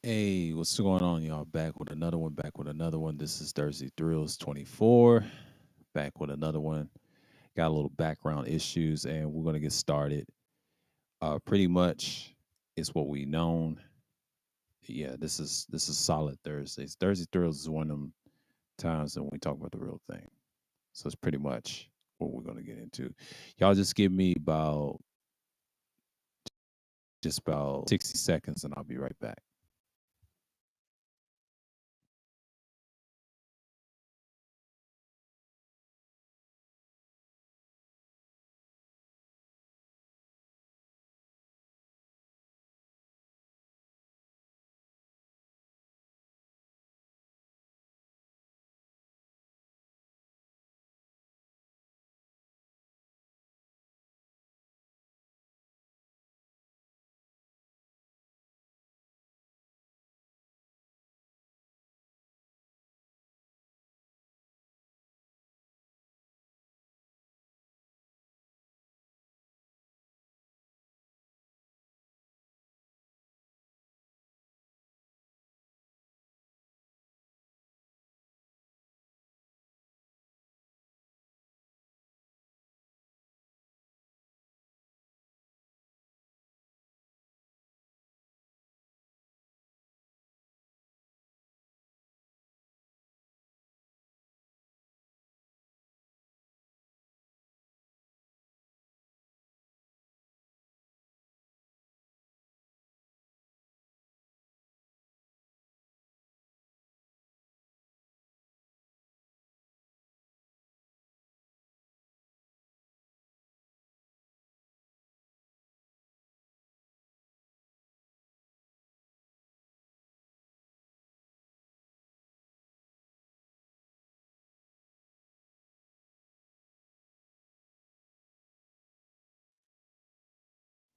Hey, what's going on, y'all? Back with another one. Back with another one. This is Thursday Thrills 24. Back with another one. Got a little background issues, and we're gonna get started. Pretty much, it's what we known. Yeah, this is solid Thursdays. Thursday Thrills is one of them times when we talk about the real thing. So it's pretty much what we're gonna get into. Y'all just give me about 60 seconds, and I'll be right back.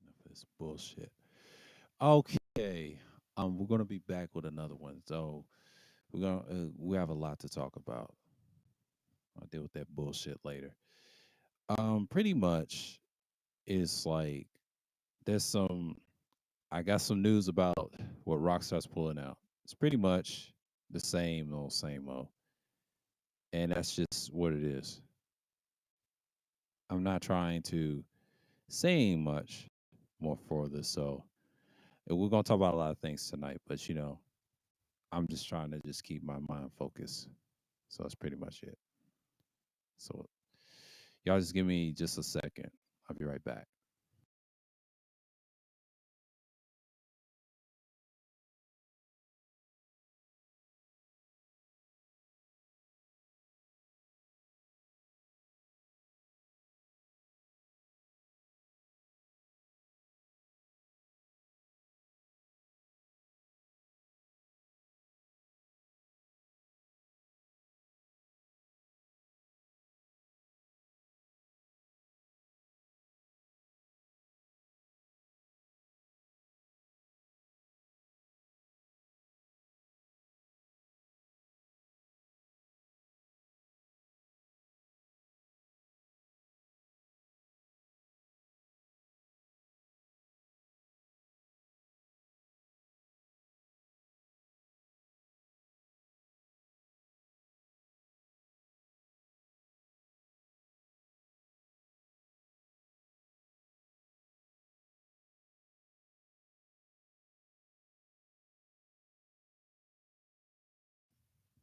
Enough of this bullshit. Okay. We're gonna be back with another one. So we have a lot to talk about. I'll deal with that bullshit later. Pretty much it's like there's some I got some news about what Rockstar's pulling out. It's pretty much the same old. And that's just what it is. I'm not trying to say much more for this, so we're gonna talk about a lot of things tonight, but I'm just trying to just keep my mind focused. So that's pretty much it. So y'all just give me just a second. I'll be right back.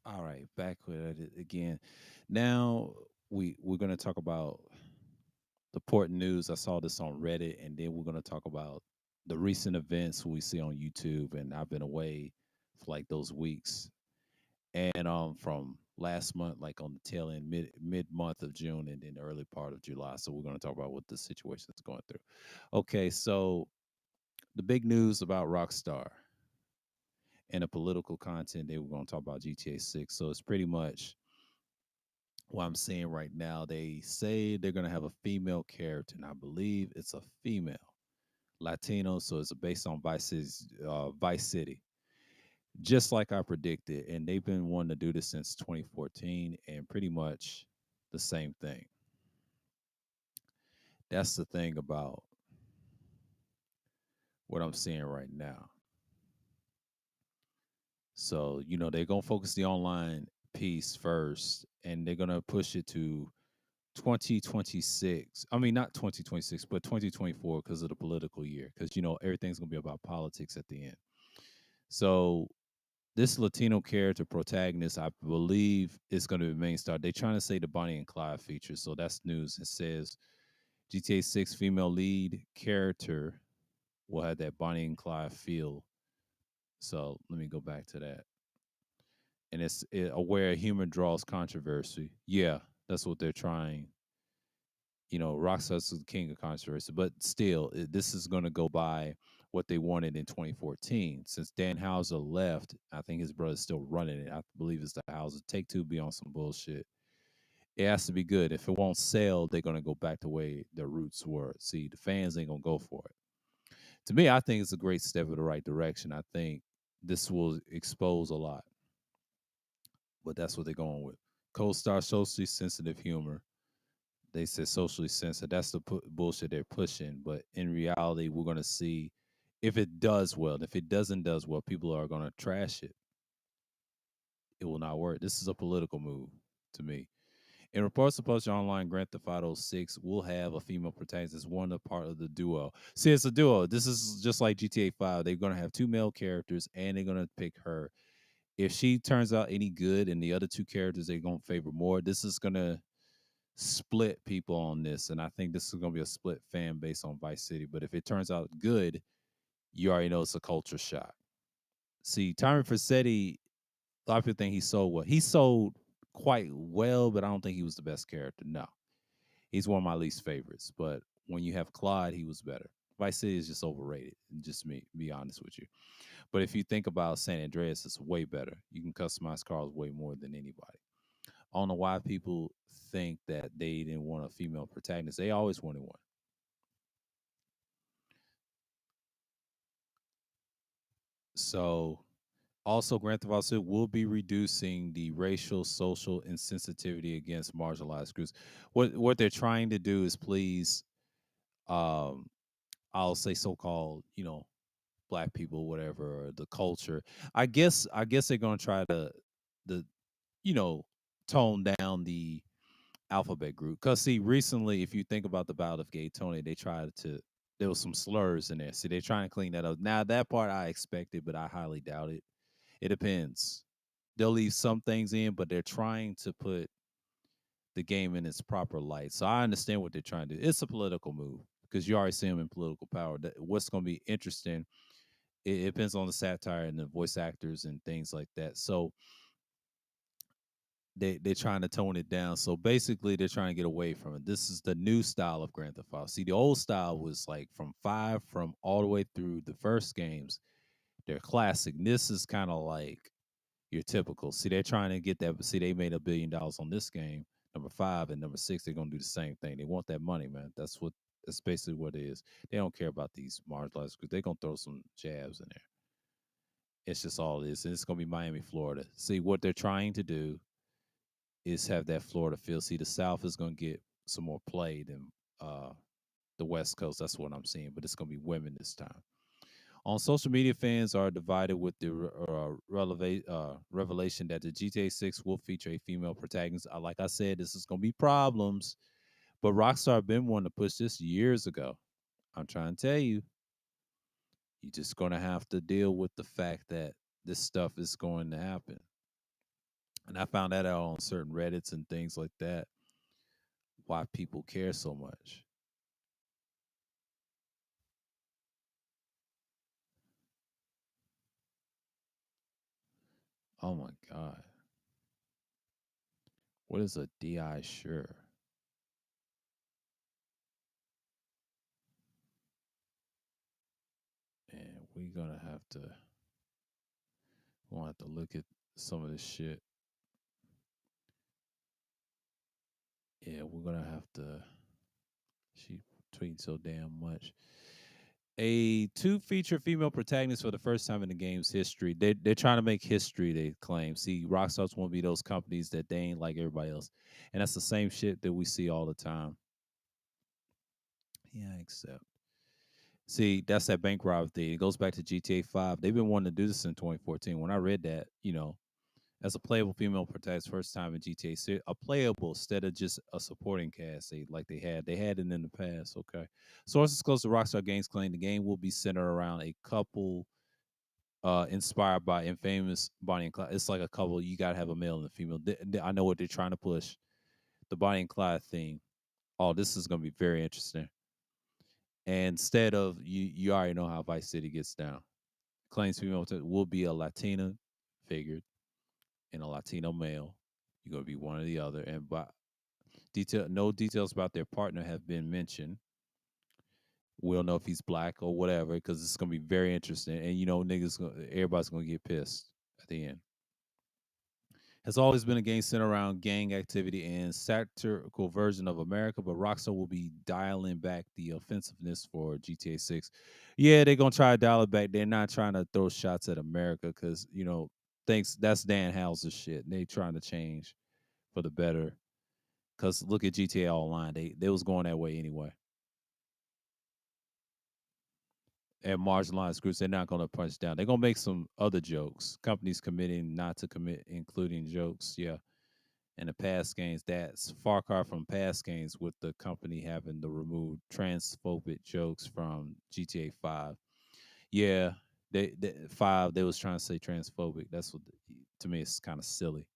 All right, back with it again. Now we're gonna talk about the important news. I saw this on Reddit, and then we're gonna talk about the recent events we see on YouTube. And I've been away for like those weeks, and from last month, like on the tail end, mid month of June, and then the early part of July. So we're gonna talk about what the situation is going through. Okay, so the big news about Rockstar and the political content. They were going to talk about GTA 6. So it's pretty much what I'm seeing right now. They say they're going to have a female character, and I believe it's a female Latino. So it's based on Vice City, just like I predicted. And they've been wanting to do this since 2014, and pretty much the same thing. That's the thing about what I'm seeing right now. So, they're gonna focus the online piece first, and they're gonna push it to 2026. I mean, not 2026, but 2024 because of the political year. Because everything's gonna be about politics at the end. So this Latino character protagonist, I believe, is going to be the main star. They're trying to say the Bonnie and Clyde feature, so that's news. It says GTA 6 female lead character will have that Bonnie and Clyde feel. So let me go back to that. And aware humor draws controversy. Yeah, that's what they're trying. Rockstar's the king of controversy, but still, this is going to go by what they wanted in 2014. Since Dan Houser left, I think his brother's still running it. I believe it's the Houser. Take Two be on some bullshit. It has to be good. If it won't sell, they're going to go back to where their roots were. See, the fans ain't going to go for it. To me, I think it's a great step in the right direction. I think this will expose a lot, but that's what they're going with. Co-star socially sensitive humor. They said socially sensitive. That's the bullshit they're pushing. But in reality, we're going to see if it does well. If it does well, people are going to trash it. It will not work. This is a political move to me. In reports to publish online, Grand Theft Auto 6 will have a female protagonist as one of part of the duo. See, it's a duo. This is just like GTA 5. They're going to have two male characters, and they're going to pick her. If she turns out any good and the other two characters they're going to favor more, this is going to split people on this. And I think this is going to be a split fan base on Vice City. But if it turns out good, you already know it's a culture shock. See, Tommy Vercetti, a lot of people think he sold well. He sold quite well, but I don't think he was the best character. No. He's one of my least favorites. But when you have Claude, he was better. Vice City is just overrated. Just me, be honest with you. But if you think about San Andreas, it's way better. You can customize cars way more than anybody. I don't know why people think that they didn't want a female protagonist. They always wanted one. So also, Grand Theft Auto 6 will be reducing the racial, social insensitivity against marginalized groups. What they're trying to do is please, um, I'll say so-called, black people, whatever, or the culture. I guess they're gonna try to the you know tone down the alphabet group. Cause see, recently, if you think about the Battle of Gay Tony, they tried to there was some slurs in there. See, they're trying to clean that up. Now that part I expected, but I highly doubt it. It depends. They'll leave some things in, but they're trying to put the game in its proper light. So I understand what they're trying to do. It's a political move because you already see them in political power. What's going to be interesting, it depends on the satire and the voice actors and things like that. So they're trying to tone it down. So basically, they're trying to get away from it. This is the new style of Grand Theft Auto. See, the old style was like from five, from all the way through the first games. They're classic. This is kind of like your typical. See, they're trying to get that. See, they made $1 billion on this game. Number five and number six, they're gonna do the same thing. They want that money, man. That's basically what it is. They don't care about these marginalized groups. They're gonna throw some jabs in there. It's just all it is. And it's gonna be Miami, Florida. See, what they're trying to do is have that Florida feel. See, the South is gonna get some more play than uh, the West Coast. That's what I'm seeing. But it's gonna be women this time. On social media, fans are divided with the revelation that the GTA 6 will feature a female protagonist. Like I said, this is going to be problems, but Rockstar been wanting to push this years ago. I'm trying to tell you, you're just going to have to deal with the fact that this stuff is going to happen. And I found that out on certain Reddits and things like that, why people care so much. Oh my God. What is a DI sure? And we're going to have to We'll have to look at some of this shit. Yeah, we're gonna have to. She tweeting so damn much. A two-feature female protagonist for the first time in the game's history. They're trying to make history. They claim. See, Rockstar's want to be those companies that they ain't like everybody else, and that's the same shit that we see all the time. Yeah, I accept. See, that's that bank robber thing. It goes back to GTA 5. They've been wanting to do this in 2014. When I read that, as a playable female protagonist, first time in GTA 6, a playable instead of just a supporting cast, they had it in the past. Okay, sources close to Rockstar Games claim the game will be centered around a couple, inspired by infamous Bonnie and Clyde. It's like a couple. You gotta have a male and a female. I know what they're trying to push, the Bonnie and Clyde theme. Oh, this is gonna be very interesting. And instead of you already know how Vice City gets down. Claims female will be a Latina figure and a Latino male. You're gonna be one or the other. And by no details about their partner have been mentioned. We'll know if he's black or whatever, because it's gonna be very interesting. And everybody's gonna get pissed at the end. Has always been a game centered around gang activity and satirical version of America, but Rockstar will be dialing back the offensiveness for GTA 6. Yeah, they're gonna try to dial it back. They're not trying to throw shots at America because thanks that's Dan Houser's shit. They trying to change for the better. Cause look at GTA Online, they was going that way anyway. And marginalized groups, they're not gonna punch down. They're gonna make some other jokes. Companies committing not to commit, including jokes. Yeah, in the past games. That's far cry from past games with the company having to remove transphobic jokes from GTA 5. Yeah, they was trying to say transphobic. That's what to me it's kind of silly.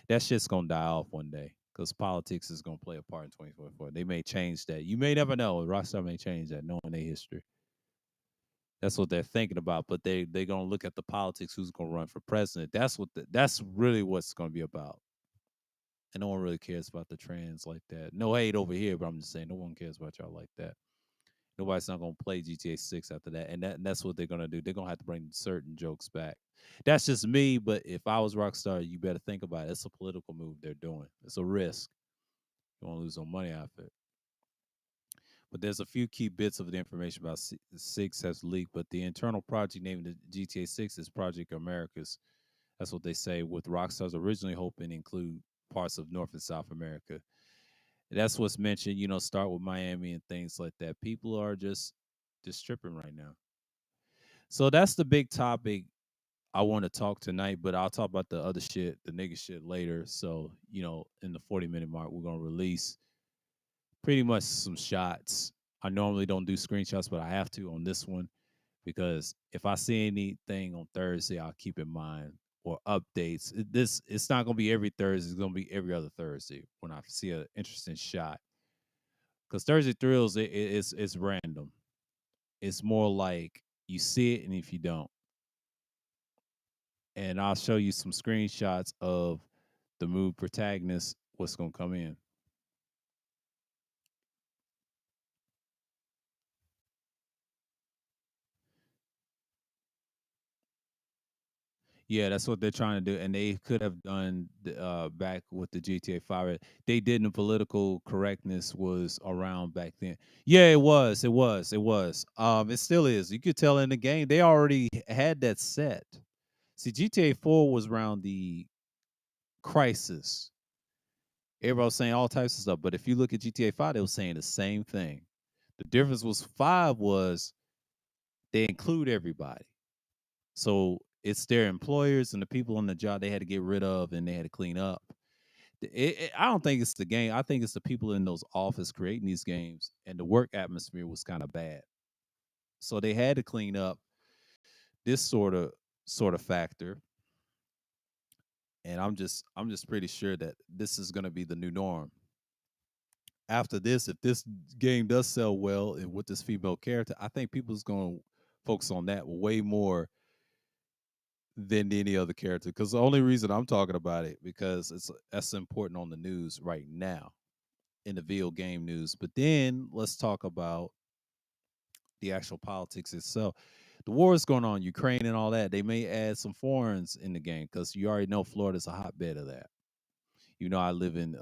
That shit's gonna die off one day because politics is gonna play a part in 2024. They may change that. You may never know. Rockstar may change that, knowing their history. That's what they're thinking about. But they're gonna look at the politics. Who's gonna run for president? That's really what's gonna be about. And no one really cares about the trans like that. No hate over here, but I'm just saying no one cares about y'all like that. Nobody's not gonna play GTA 6 after that, and that's what they're gonna do. They're gonna have to bring certain jokes back. That's just me, but if I was Rockstar, you better think about it. It's a political move they're doing. It's a risk. You want to lose some money off it. But there's a few key bits of the information about Six has leaked. But the internal project named the GTA 6 is Project Americas. That's what they say. With Rockstar's originally hoping to include parts of North and South America. That's what's mentioned. Start with Miami and things like that. People are just tripping right now. So that's the big topic I want to talk tonight. But I'll talk about the other shit, the nigga shit later. So in the 40-minute mark, we're gonna release pretty much some shots. I normally don't do screenshots, but I have to on this one because if I see anything on Thursday, I'll keep in mind or updates. It's not gonna be every Thursday. It's gonna be every other Thursday when I see an interesting shot. Because Thursday thrills, it's random. It's more like you see it, and if you don't, and I'll show you some screenshots of the move protagonist. What's gonna come in? Yeah, that's what they're trying to do, and they could have done back with the GTA 5. They didn't. Political correctness was around back then. Yeah, it was. It still is. You could tell in the game they already had that set. See, GTA 4 was around the crisis. Everybody was saying all types of stuff, but if you look at GTA 5, they were saying the same thing. The difference was 5 was they include everybody. So it's their employers and the people on the job they had to get rid of and they had to clean up. I don't think it's the game. I think it's the people in those offices creating these games, and the work atmosphere was kind of bad. So they had to clean up this sort of factor. And I'm just pretty sure that this is going to be the new norm. After this, if this game does sell well and with this female character, I think people's going to focus on that way more than any other character. Because the only reason I'm talking about it because that's important on the news right now in the video game news. But then let's talk about the actual politics itself. The war is going on, Ukraine and all that. They may add some foreigners in the game because you already know Florida's a hotbed of that. I live in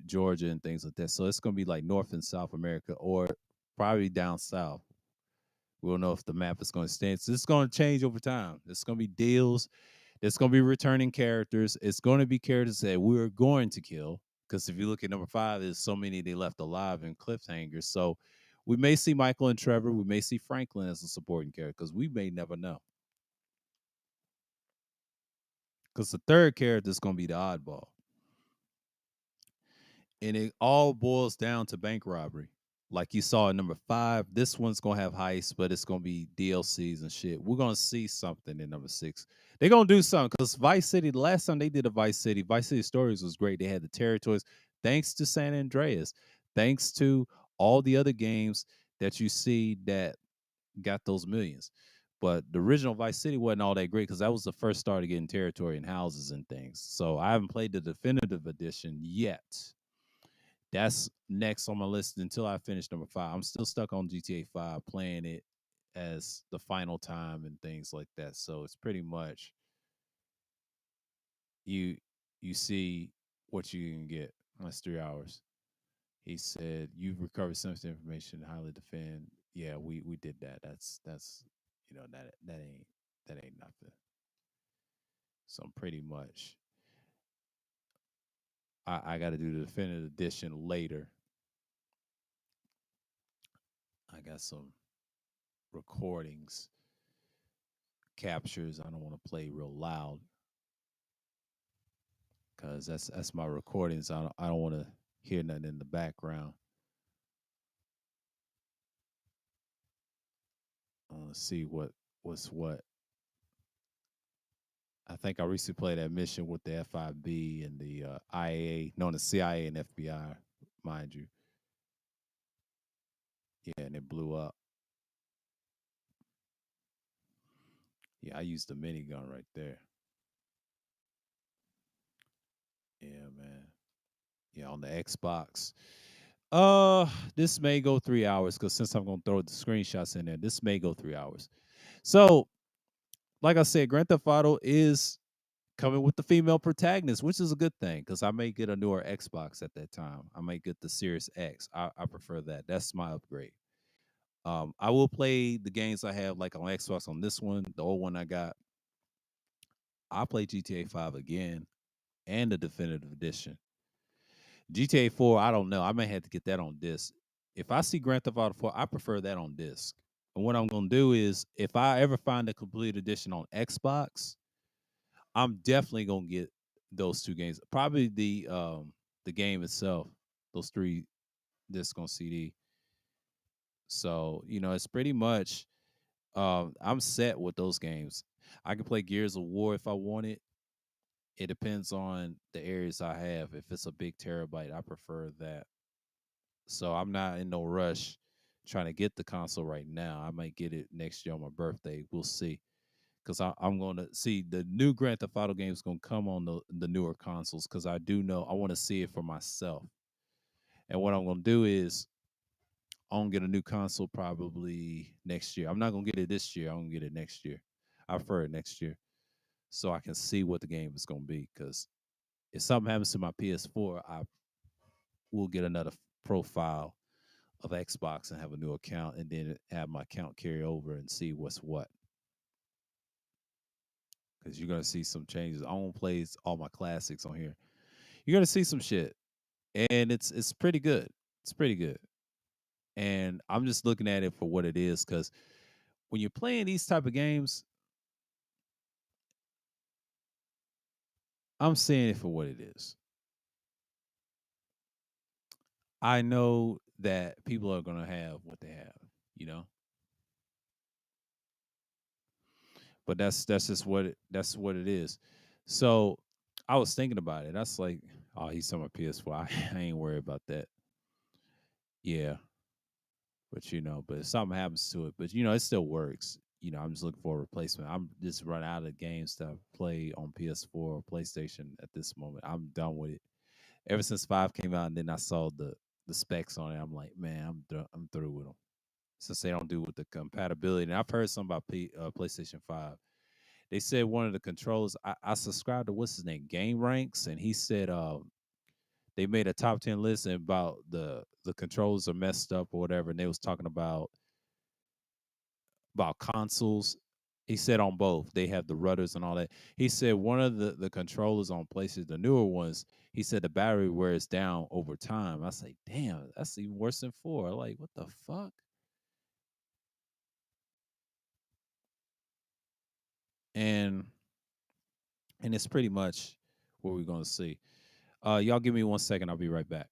Georgia and things like that. So it's going to be like North and South America or probably down south. We don't know if the map is going to stand. So it's going to change over time. It's going to be deals. It's going to be returning characters. It's going to be characters that we're going to kill. Because if you look at number 5, there's so many they left alive in cliffhangers. So We may see Michael and Trevor. We may see Franklin as a supporting character because we may never know. Because the third character is going to be the oddball. And it all boils down to bank robbery. Like you saw in number 5, this one's gonna have heists, but it's gonna be DLCs and shit. We're gonna see something in number 6. They're gonna do something because Vice City. The last time they did a Vice City Stories was great. They had the territories, thanks to San Andreas, thanks to all the other games that you see that got those millions. But the original Vice City wasn't all that great because that was the first start of getting territory and houses and things. So I haven't played the definitive edition yet. That's next on my list until I finish number 5. I'm still stuck on GTA 5 playing it as the final time and things like that. So it's pretty much you you see what you can get. That's 3 hours. He said you've recovered sensitive information, highly defend. Yeah, we did that. That's that ain't nothing. So I'm pretty much I got to do the definitive edition later. I got some recordings captures. I don't want to play real loud because that's my recordings. I don't want to hear nothing in the background. I want to see what's what. I think I recently played that mission with the FIB and the IA, known as CIA and FBI, mind you. Yeah, and it blew up. Yeah, I used the minigun right there. Yeah, man. Yeah, on the Xbox. This may go 3 hours because since I'm gonna throw the screenshots in there, this may go 3 hours. So, like I said, Grand Theft Auto is coming with the female protagonist, which is a good thing because I may get a newer Xbox at that time. I might get the Series X. I prefer that. That's my upgrade. I will play the games I have like on Xbox on this one, the old one I got. I'll play GTA 5 again and the definitive edition. GTA 4, I don't know. I may have to get that on disc. If I see Grand Theft Auto 4, I prefer that on disc. And what I'm gonna do is if I ever find a complete edition on Xbox, I'm definitely gonna get those two games. Probably the game itself, those 3 discs on CD. So, it's pretty much I'm set with those games. I can play Gears of War if I want it. It depends on the areas I have. If it's a big terabyte, I prefer that. So I'm not in no rush trying to get the console right now. I might get it next year on my birthday. We'll see. Because I'm going to see the new Grand Theft Auto game is going to come on the newer consoles because I do know I want to see it for myself. And what I'm going to do is I'm going to get a new console probably next year. I'm not going to get it this year. I'm going to get it next year. I prefer it next year so I can see what the game is going to be. Because if something happens to my PS4, I will get another profile of Xbox and have a new account and then have my account carry over and see what's what. Because you're gonna see some changes. I won't play all my classics on here. You're gonna see some shit, and it's pretty good. It's pretty good, and I'm just looking at it for what it is. Because when you're playing these type of games, I'm seeing it for what it is. I know that people are gonna have what they have, you know, but that's just that's what it is. So I was thinking about it. That's like, oh, he's on my PS4. I ain't worried about that. Yeah, but but if something happens to it, but it still works. I'm just looking for a replacement. I'm just run out of games to play on PS4 or PlayStation at this moment. I'm done with it. Ever since 5 came out, and then I saw the specs on it, I'm like, man, I'm through with them. Since they don't do with the compatibility, and I've heard something about PlayStation 5. They said one of the controllers. I subscribed to what's his name, Game Ranks, and he said they made a top 10 list and about the controls are messed up or whatever, and they was talking about consoles. He said on both they have the rudders and all that. He said one of the controllers on places, the newer ones, he said the battery wears down over time. I say, damn, that's even worse than four. Like, what the fuck? And it's pretty much what we're gonna see. Y'all give me 1 second, I'll be right back.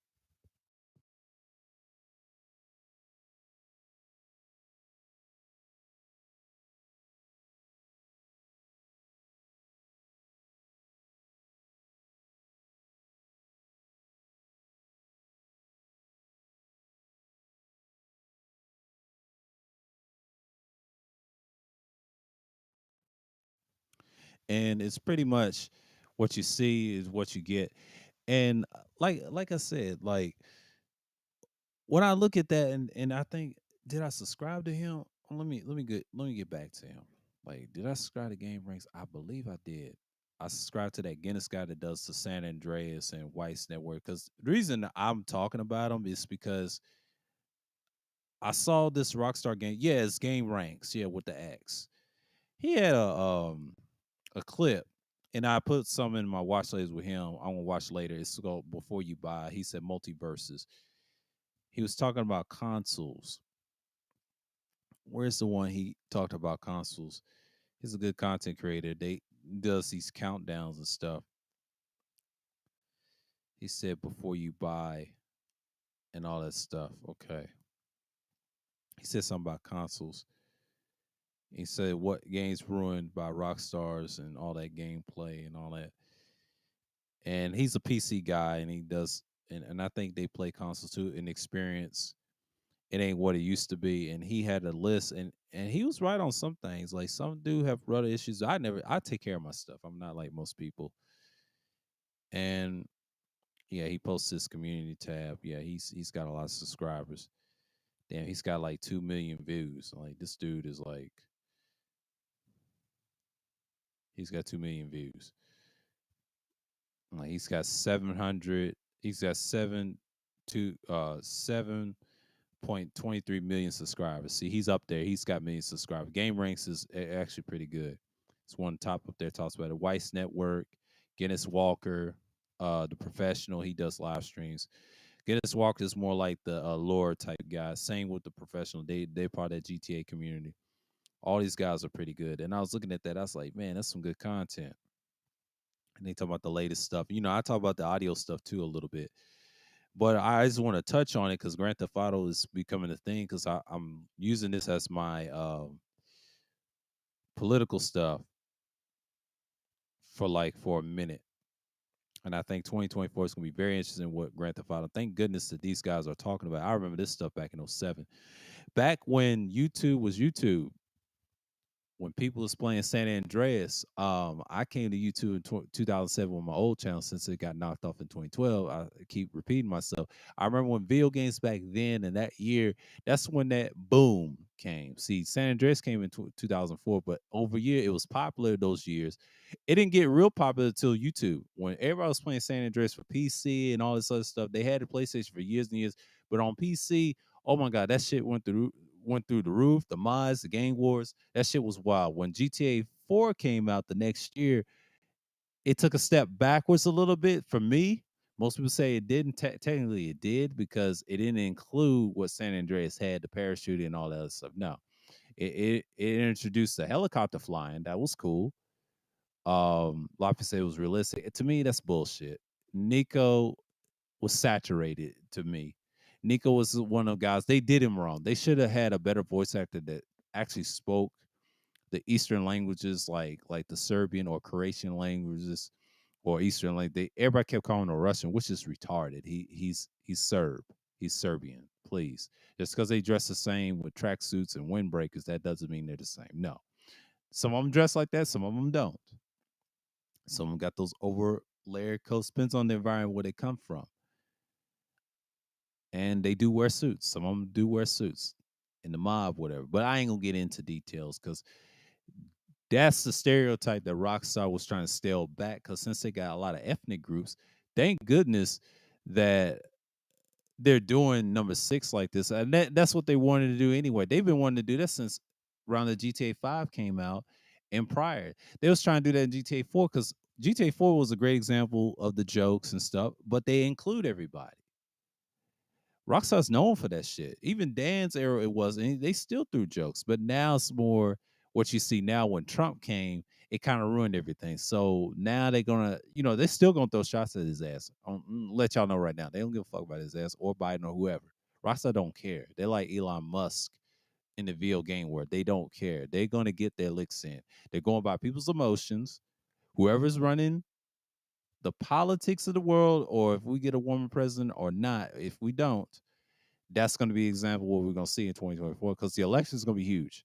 And it's pretty much what you see is what you get. And like I said, like when I look at that and I think, did I subscribe to him? Let me get back to him. Like, did I subscribe to Game Ranks? I believe I did. I subscribed to that Guinness guy that does the San Andreas and Weiss Network. Because the reason I'm talking about him is because I saw this Rockstar game. Yeah, it's Game Ranks. Yeah, with the X. He had a clip, and I put some in my watch list with him. I'm gonna watch later. It's called Before You Buy. He said multiverses. He was talking about consoles. Where's the one he talked about consoles? He's a good content creator. They does these countdowns and stuff. He said before you buy and all that stuff. Okay. He said something about consoles. He said what games ruined by rock stars and all that gameplay and all that. And he's a PC guy and he does and I think they play consoles too and experience it ain't what it used to be. And he had a list and he was right on some things. Like some do have rudder issues. I take care of my stuff. I'm not like most people. And yeah, he posts his community tab. Yeah, he's got a lot of subscribers. Damn, he's got like 2 million views. Like this dude is like he's got 2 million views. Like he's got 700. He's got 7.23 million subscribers. See, he's up there. He's got million subscribers. Game Ranks is actually pretty good. It's one top up there. Talks about the Weiss Network, Guinness Walker, the professional. He does live streams. Guinness Walker is more like the lore type guy. Same with the professional. They part of that GTA community. All these guys are pretty good. And I was looking at that. I was like, man, that's some good content. And they talk about the latest stuff. You know, I talk about the audio stuff too a little bit. But I just want to touch on it because Grand Theft Auto is becoming a thing because I'm using this as my political stuff for a minute. And I think 2024 is going to be very interesting what Grand Theft Auto. Thank goodness that these guys are talking about. I remember this stuff back in '07. Back when YouTube was YouTube, when people was playing San Andreas, I came to YouTube in 2007 with my old channel since it got knocked off in 2012. I keep repeating myself. I remember when video games back then and that year, that's when that boom came. See, San Andreas came in 2004, but over year it was popular those years. It didn't get real popular until YouTube. When everybody was playing San Andreas for PC and all this other stuff, they had the PlayStation for years and years, but on PC, oh my God, that shit went through the roof. The mods, the game wars, that shit was wild. When GTA 4 came out the next year, it took a step backwards a little bit for me. Most people say it didn't. Technically, it did because it didn't include what San Andreas had, the parachute and all that other stuff. No, it introduced the helicopter flying. That was cool. A lot of people say it was realistic. To me, that's bullshit. Nico was saturated to me. Nico was one of the guys. They did him wrong. They should have had a better voice actor that actually spoke the Eastern languages, like the Serbian or Croatian languages, or Eastern. Like everybody kept calling him Russian, which is retarded. He's Serb. He's Serbian. Please, just because they dress the same with tracksuits and windbreakers, that doesn't mean they're the same. No, some of them dress like that. Some of them don't. Some of them got those over layered coats. Depends on the environment where they come from. And they do wear suits. Some of them do wear suits in the mob, whatever. But I ain't gonna get into details because that's the stereotype that Rockstar was trying to scale back. Because since they got a lot of ethnic groups, thank goodness that they're doing number six like this, and that's what they wanted to do anyway. They've been wanting to do that since around the GTA 5 came out, and prior. They was trying to do that in GTA 4 because GTA 4 was a great example of the jokes and stuff, but they include everybody. Rockstar's known for that shit. Even Dan's era, it was, and they still threw jokes. But now it's more what you see now. When Trump came, it kind of ruined everything. So now they're gonna, they're still gonna throw shots at his ass. Let y'all know right now, they don't give a fuck about his ass or Biden or whoever. Rockstar don't care. They're like Elon Musk in the video game world. They don't care. They're gonna get their licks in. They're going by people's emotions. Whoever's running the politics of the world, or if we get a woman president or not, if we don't, that's going to be an example of what we're going to see in 2024 because the election is going to be huge.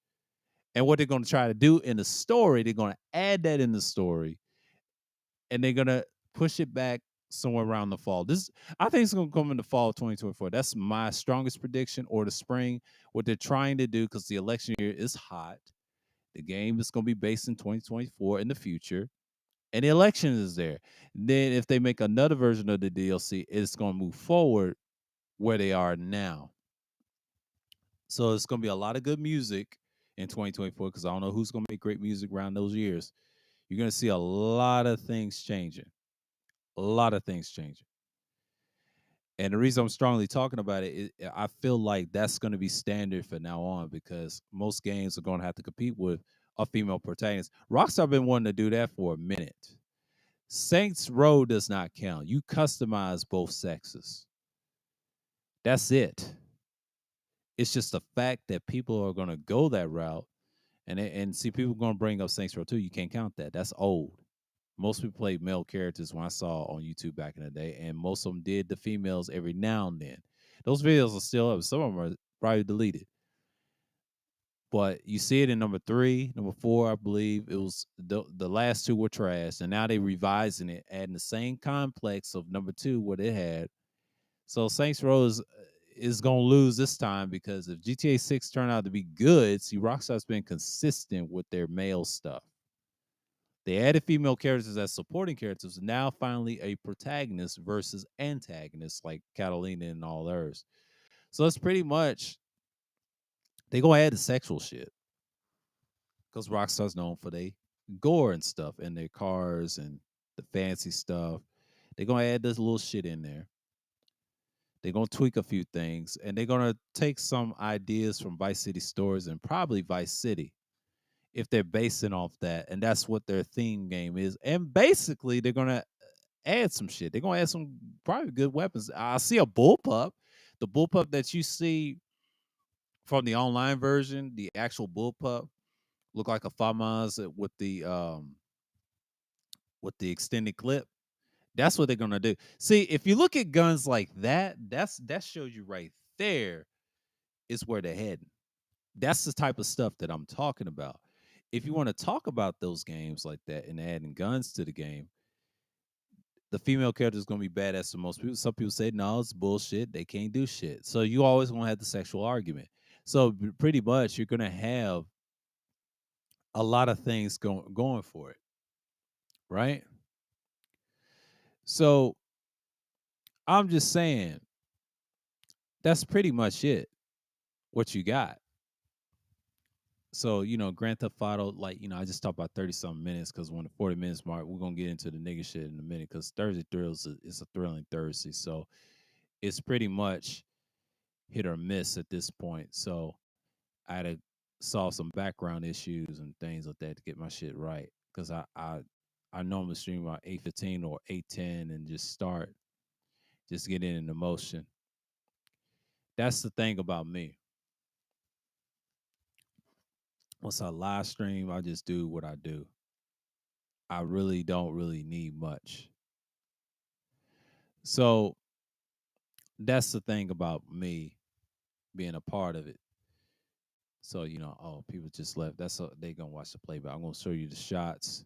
And what they're going to try to do in the story, they're going to add that in the story, and they're going to push it back somewhere around the fall. I think it's going to come in the fall of 2024. That's my strongest prediction, or the spring. What they're trying to do, because the election year is hot, the game is going to be based in 2024 in the future, and the election is there. Then if they make another version of the DLC, it's going to move forward where they are now. So it's gonna be a lot of good music in 2024 because I don't know who's gonna make great music around those years. You're gonna see a lot of things changing. A lot of things changing. And the reason I'm strongly talking about it is I feel like that's gonna be standard for now on because most games are gonna have to compete with a female protagonist. Rockstar been wanting to do that for a minute. Saints Row does not count. You customize both sexes. That's it. It's just the fact that people are gonna go that route. And see, people going to bring up Saints Row 2. You can't count that. That's old. Most people played male characters when I saw on YouTube back in the day, and most of them did the females every now and then. Those videos are still up. Some of them are probably deleted. But you see it in number 3, number 4, I believe. It was the last two were trash, and now they revising it, adding the same complex of number 2 what it had. So Saints Row is gonna lose this time because if GTA 6 turned out to be good, see Rockstar's been consistent with their male stuff. They added female characters as supporting characters, now finally a protagonist versus antagonist like Catalina and all theirs. So it's pretty much they gonna add the sexual shit because Rockstar's known for their gore and stuff and their cars and the fancy stuff. They're gonna add this little shit in there. They're gonna tweak a few things, and they're gonna take some ideas from Vice City Stories and probably Vice City if they're basing off that, and that's what their theme game is. And basically, they're gonna add some shit. They're gonna add some probably good weapons. I see a bullpup. The bullpup that you see from the online version, the actual bullpup, look like a FAMAS with the extended clip. That's what they're gonna do. See, if you look at guns like that, that shows you right there is where they're heading. That's the type of stuff that I'm talking about. If you want to talk about those games like that and adding guns to the game, the female character is gonna be badass to most people. Some people say no, it's bullshit. They can't do shit. So you always gonna have the sexual argument. So pretty much you're gonna have a lot of things going for it, right? So I'm just saying that's pretty much it. What you got. So, Grand Theft Auto, like, I just talked about 30 something minutes because when the 40 minutes mark, we're gonna get into the nigga shit in a minute because Thursday Thrills is a thrilling Thursday. So it's pretty much hit or miss at this point. So I had to solve some background issues and things like that to get my shit right. Because I normally stream about 8:15 or 8:10 and just get in the motion. That's the thing about me. Once I live stream, I just do what I do. I really don't really need much. So that's the thing about me being a part of it. So oh, people just left. They gonna watch the play, but I'm gonna show you the shots,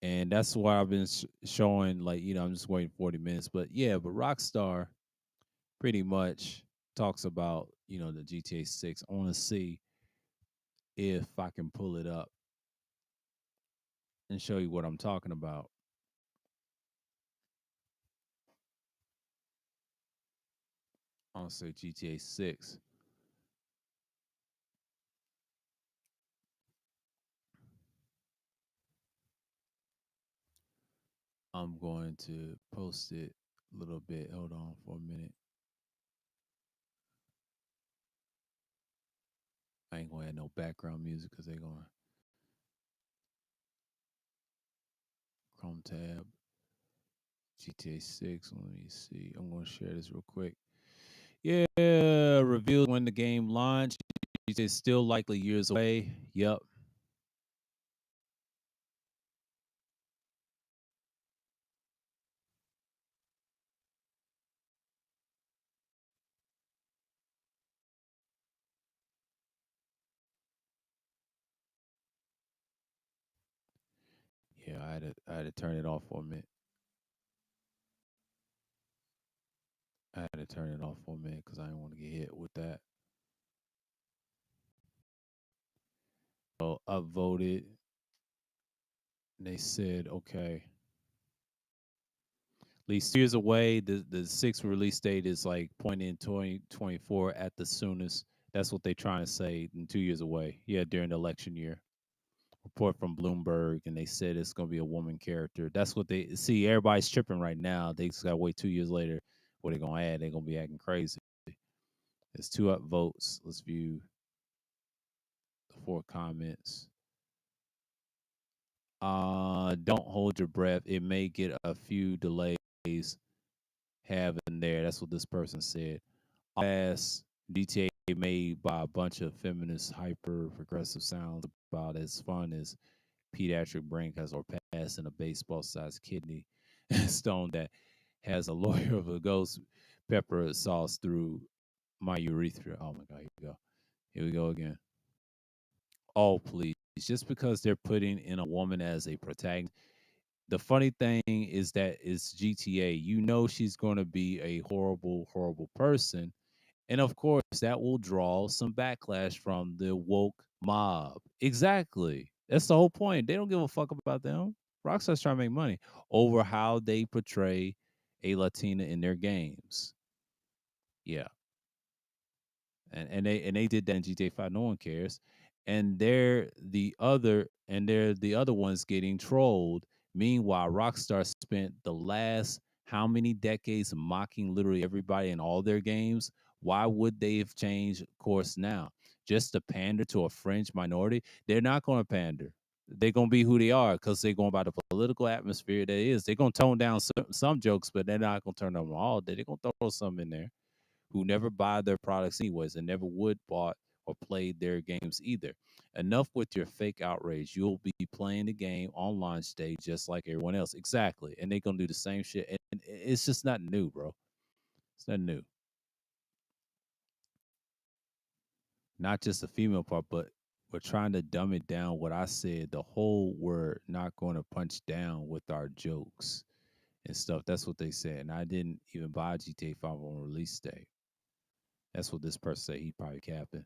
and that's why I've been showing. Like I'm just waiting 40 minutes, but yeah, but Rockstar pretty much talks about the GTA 6. I want to see if I can pull it up and show you what I'm talking about. I'll say GTA 6. I'm going to post it a little bit. Hold on for a minute. I ain't gonna have no background music because they're going Chrome tab, GTA 6. Let me see. I'm gonna share this real quick. Yeah, revealed when the game launched. GTA still likely years away. Yep. Yeah, I had to turn it off for a minute. I had to turn it off for a minute because I didn't want to get hit with that. So upvoted. And they said, okay, at least 2 years away. The sixth release date is like pointing 2024 at the soonest. That's what they're trying to say in 2 years away. Yeah, during the election year. Report from Bloomberg, and they said it's going to be a woman character. That's what they see. Everybody's tripping right now. They just got to wait 2 years later. What they're going to add? They're going to be acting crazy. There's two upvotes. Let's view the four comments. Don't hold your breath. It may get a few delays have in there. That's what this person said. As GTA made by a bunch of feminist, hyper progressive sounds about as fun as pediatric brain cancer or passing a baseball sized kidney stone that has a lawyer of a ghost pepper sauce through my urethra. Oh my God, here we go. Here we go again. Oh, please. Just because they're putting in a woman as a protagonist. The funny thing is that it's GTA. You know she's going to be a horrible, horrible person. And of course, that will draw some backlash from the woke mob. Exactly. That's the whole point. They don't give a fuck about them. Rockstar's trying to make money over how they portray a Latina in their games. Yeah. And they did that in GTA 5. No one cares. And they're the other ones getting trolled. Meanwhile, Rockstar spent the last how many decades mocking literally everybody in all their games. Why would they have changed course now? Just to pander to a fringe minority? They're not going to pander. They're going to be who they are because they're going by the political atmosphere that is. They're going to tone down some jokes, but they're not going to turn them all. They're going to throw some in there who never buy their products anyways and never would bought or played their games either. Enough with your fake outrage. You'll be playing the game on launch day just like everyone else. Exactly. And they're gonna do the same shit. And it's just not new, bro. It's not new. Not just the female part, but we're trying to dumb it down. What I said, the whole word not going to punch down with our jokes and stuff. That's what they said. And I didn't even buy GTA 5 on release day. That's what this person said. He probably capping.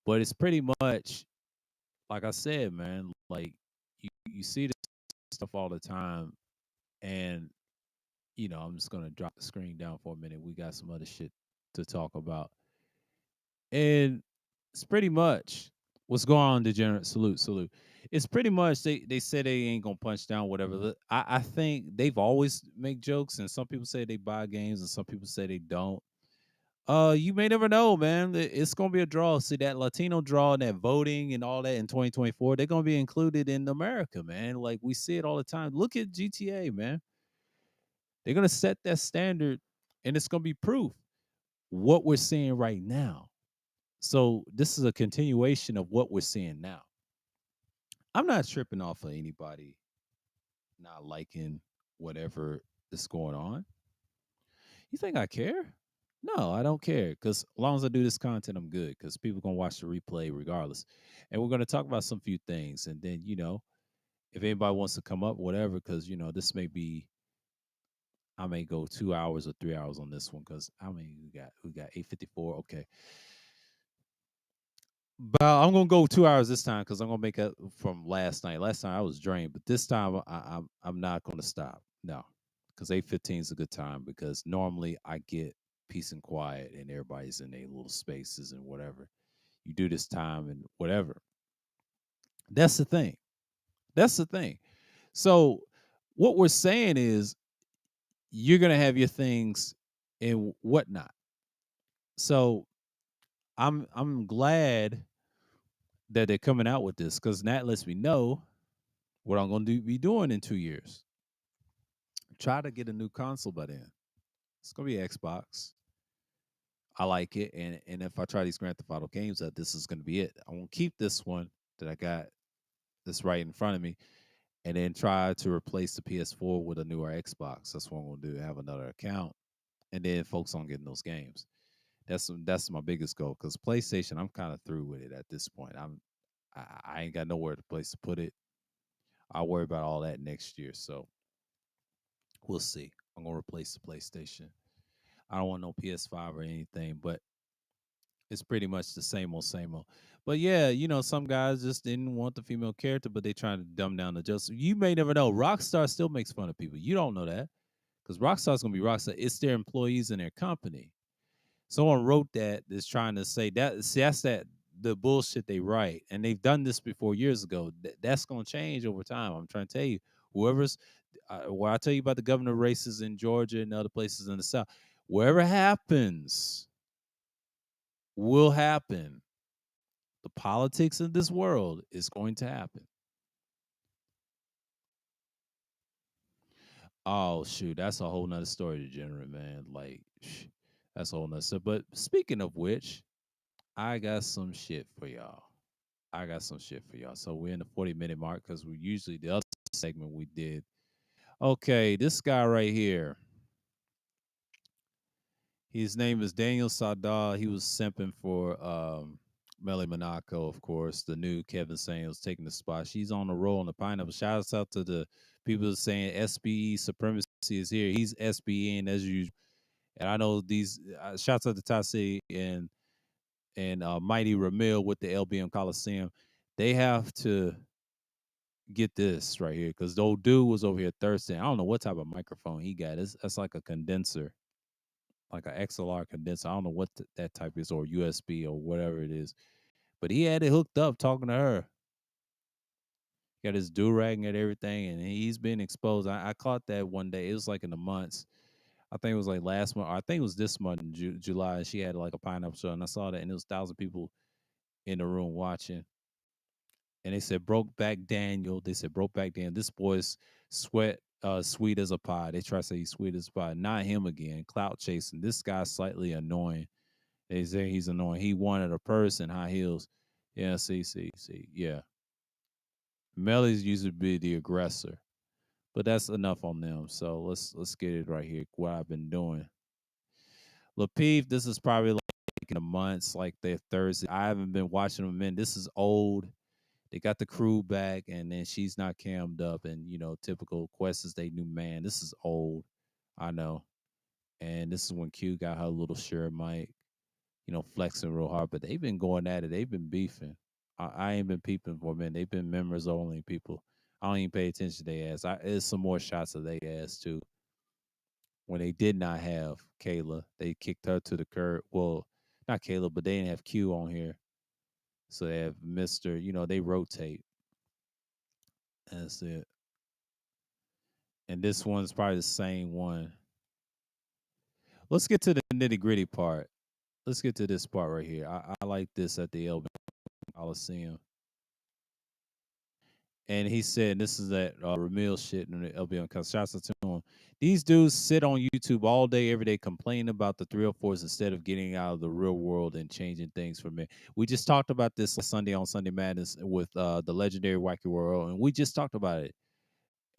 But it's pretty much like I said, man. Like you see this stuff all the time, and I'm just gonna drop the screen down for a minute. We got some other shit to talk about, and it's pretty much what's going on. Degenerate, salute, salute. It's pretty much they say they ain't gonna punch down whatever. I think they've always make jokes, and some people say they buy games, and some people say they don't. You may never know, man. It's gonna be a draw. See that Latino draw and that voting and all that in 2024, they're gonna be included in America, man. Like we see it all the time. Look at GTA, man. They're gonna set that standard, and it's gonna be proof what we're seeing right now. So this is a continuation of what we're seeing now. I'm not tripping off of anybody not liking whatever is going on. You think I care? No, I don't care because as long as I do this content, I'm good because people gonna watch the replay regardless. And we're gonna talk about some few things, and then if anybody wants to come up, whatever, because this may be I may go 2 hours or 3 hours on this one because I mean we got 8:54. Okay, but I'm gonna go 2 hours this time because I'm gonna make up from last night. Last time I was drained, but this time I'm not gonna stop. No, because 8:15 is a good time because normally I get peace and quiet and everybody's in their little spaces and whatever. You do this time and whatever. That's the thing. That's the thing. So What we're saying is you're gonna have your things and whatnot. So I'm glad that they're coming out with this because that lets me know what I'm gonna be doing in 2 years. Try to get a new console by then. It's gonna be Xbox. I like it, and if I try these Grand Theft Auto games, that this is gonna be it. I won't keep this one that I got that's right in front of me, and then try to replace the PS4 with a newer Xbox. That's what I'm gonna do. Have another account, and then focus on getting those games. That's my biggest goal because PlayStation, I'm kind of through with it at this point. I ain't got nowhere to place to put it. I'll worry about all that next year. So we'll see. I'm gonna replace the PlayStation. I don't want no PS5 or anything, but it's pretty much the same old, same old. But yeah, some guys just didn't want the female character, but they trying to dumb down the justice. You may never know. Rockstar still makes fun of people. You don't know that because Rockstar's gonna be Rockstar. It's their employees and their company. Someone wrote that is trying to say that. See, that's that the bullshit they write, and they've done this before years ago. That's gonna change over time. I'm trying to tell you, whoever's well, I tell you about the governor races in Georgia and other places in the South. Wherever happens, will happen. The politics of this world is going to happen. Oh shoot, that's a whole nother story, degenerate man. Like that's a whole nother stuff. But speaking of which, I got some shit for y'all. I got some shit for y'all. So we're in the 40-minute mark because we usually the other segment we did. Okay, this guy right here. His name is Daniel Sadal. He was simping for Melly Monaco, of course, the new Kevin Samuels taking the spot. She's on the roll on the pineapple. Shouts out to the people saying SBE supremacy is here. He's SBEing as usual. And I know these shouts out to Tasi and Mighty Ramil with the LBM Coliseum. They have to get this right here because the old dude was over here thirsty. I don't know what type of microphone he got. That's like a condenser, like an XLR condenser. I don't know what that type is, or USB or whatever it is. But he had it hooked up talking to her. Got his do rag and everything, and he's been exposed. I caught that one day. It was like in the months. I think it was like last month. Or I think it was this month in July. She had like a pineapple show, and I saw that, and it was 1,000 people in the room watching. And they said broke back Daniel. They said broke back Daniel. This boy's sweet as a pie. They try to say he's sweet as a pie. Not him again. Clout chasing. This guy's slightly annoying. They say he's annoying. He wanted a purse and high heels. Yeah, see. Yeah. Melly's used to be the aggressor. But that's enough on them. So let's get it right here. What I've been doing. Lapeef, this is probably like in the months, like their Thursday. I haven't been watching them in. This is old. They got the crew back, and then she's not cammed up, and typical Quest is they new man. This is old, I know, and this is when Q got her little sure mic, flexing real hard. But they've been going at it. They've been beefing. I ain't been peeping for a minute. They've been members only people. I don't even pay attention to their ass. There's some more shots of their ass too. When they did not have Kayla, they kicked her to the curb. Well, not Kayla, but they didn't have Q on here, so they have Mister. They rotate. That's it. And this one's probably the same one. Let's get to the nitty gritty part. Let's get to this part right here. I like this at the LB Coliseum. And he said, this is that Ramil shit in the LBM because shouts out to him. These dudes sit on YouTube all day, every day, complaining about the 304s instead of getting out of the real world and changing things for me. We just talked about this Sunday on Sunday Madness with the legendary Wacky World, and we just talked about it.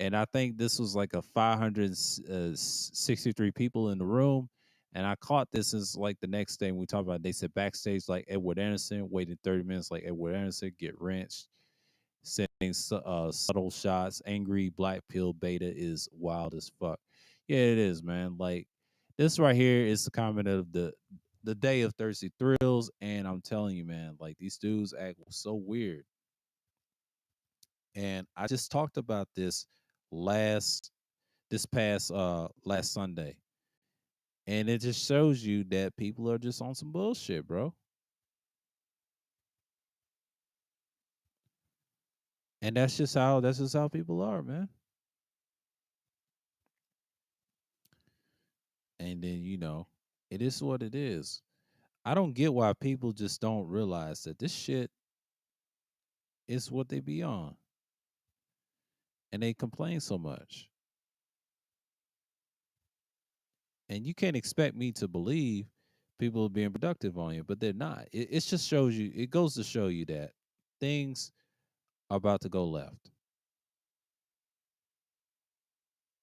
And I think this was like a 563 people in the room. And I caught this as like the next thing we talked about. They said backstage like Edward Anderson, waited 30 minutes like Edward Anderson, get wrenched, sending subtle shots. Angry black pill beta is wild as fuck. Yeah, it is, man. Like this right here is the comment of the day of Thirsty Thrills. And I'm telling you, man, like these dudes act so weird. And I just talked about last this past last Sunday. And it just shows you that people are just on some bullshit, bro. And that's just how people are, man. And then, it is what it is. I don't get why people just don't realize that this shit is what they be on. And they complain so much. And you can't expect me to believe people are being productive on you, but they're not. It just shows you, it goes to show you that things are about to go left.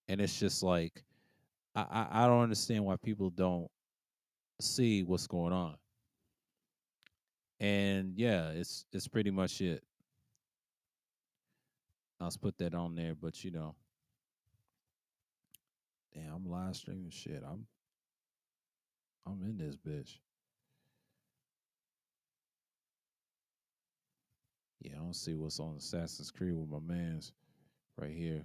And it's just like, I don't understand why people don't see what's going on. And yeah, it's pretty much it. I'll put that on there, but damn, I'm live streaming shit. I'm in this bitch. Yeah, I don't see what's on Assassin's Creed with my man's right here.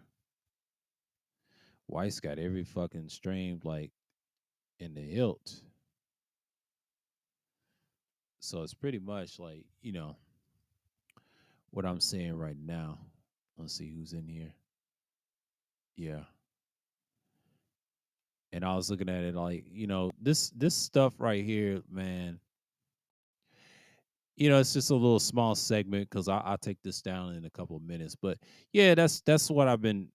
White's got every fucking stream like in the hilt. So it's pretty much like, what I'm saying right now. Let's see who's in here. Yeah. And I was looking at it like, this stuff right here, man. It's just a little small segment because I'll take this down in a couple of minutes. But yeah, that's what I've been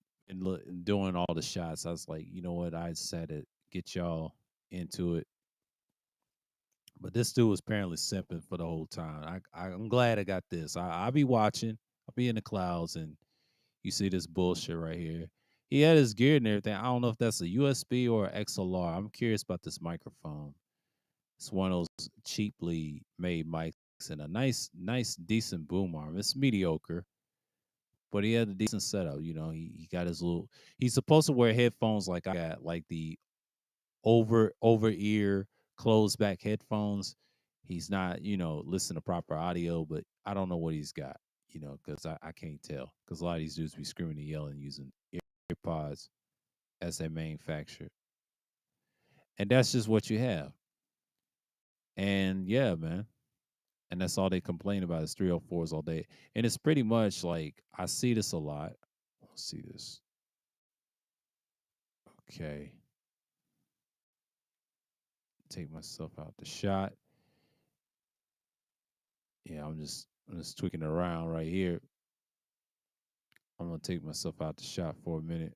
doing all the shots. I was like, you know what? I said it, get y'all into it. But this dude was apparently simping for the whole time. I'm glad I got this. I'll be watching. I'll be in the clouds, and you see this bullshit right here. He had his gear and everything. I don't know if that's a USB or XLR. I'm curious about this microphone. It's one of those cheaply made mics and a nice, decent boom arm. It's mediocre, but he had a decent setup. He got his little. He's supposed to wear headphones like I got, like the over ear closed back headphones. He's not, listening to proper audio, but I don't know what he's got, because I can't tell. Because a lot of these dudes be screaming and yelling using earpods as their manufacturer. And that's just what you have. And yeah, man. And that's all they complain about is 304s all day. And it's pretty much like I see this a lot. Let's see this. Okay. Take myself out the shot. Yeah, I'm just tweaking around right here. I'm gonna take myself out the shot for a minute.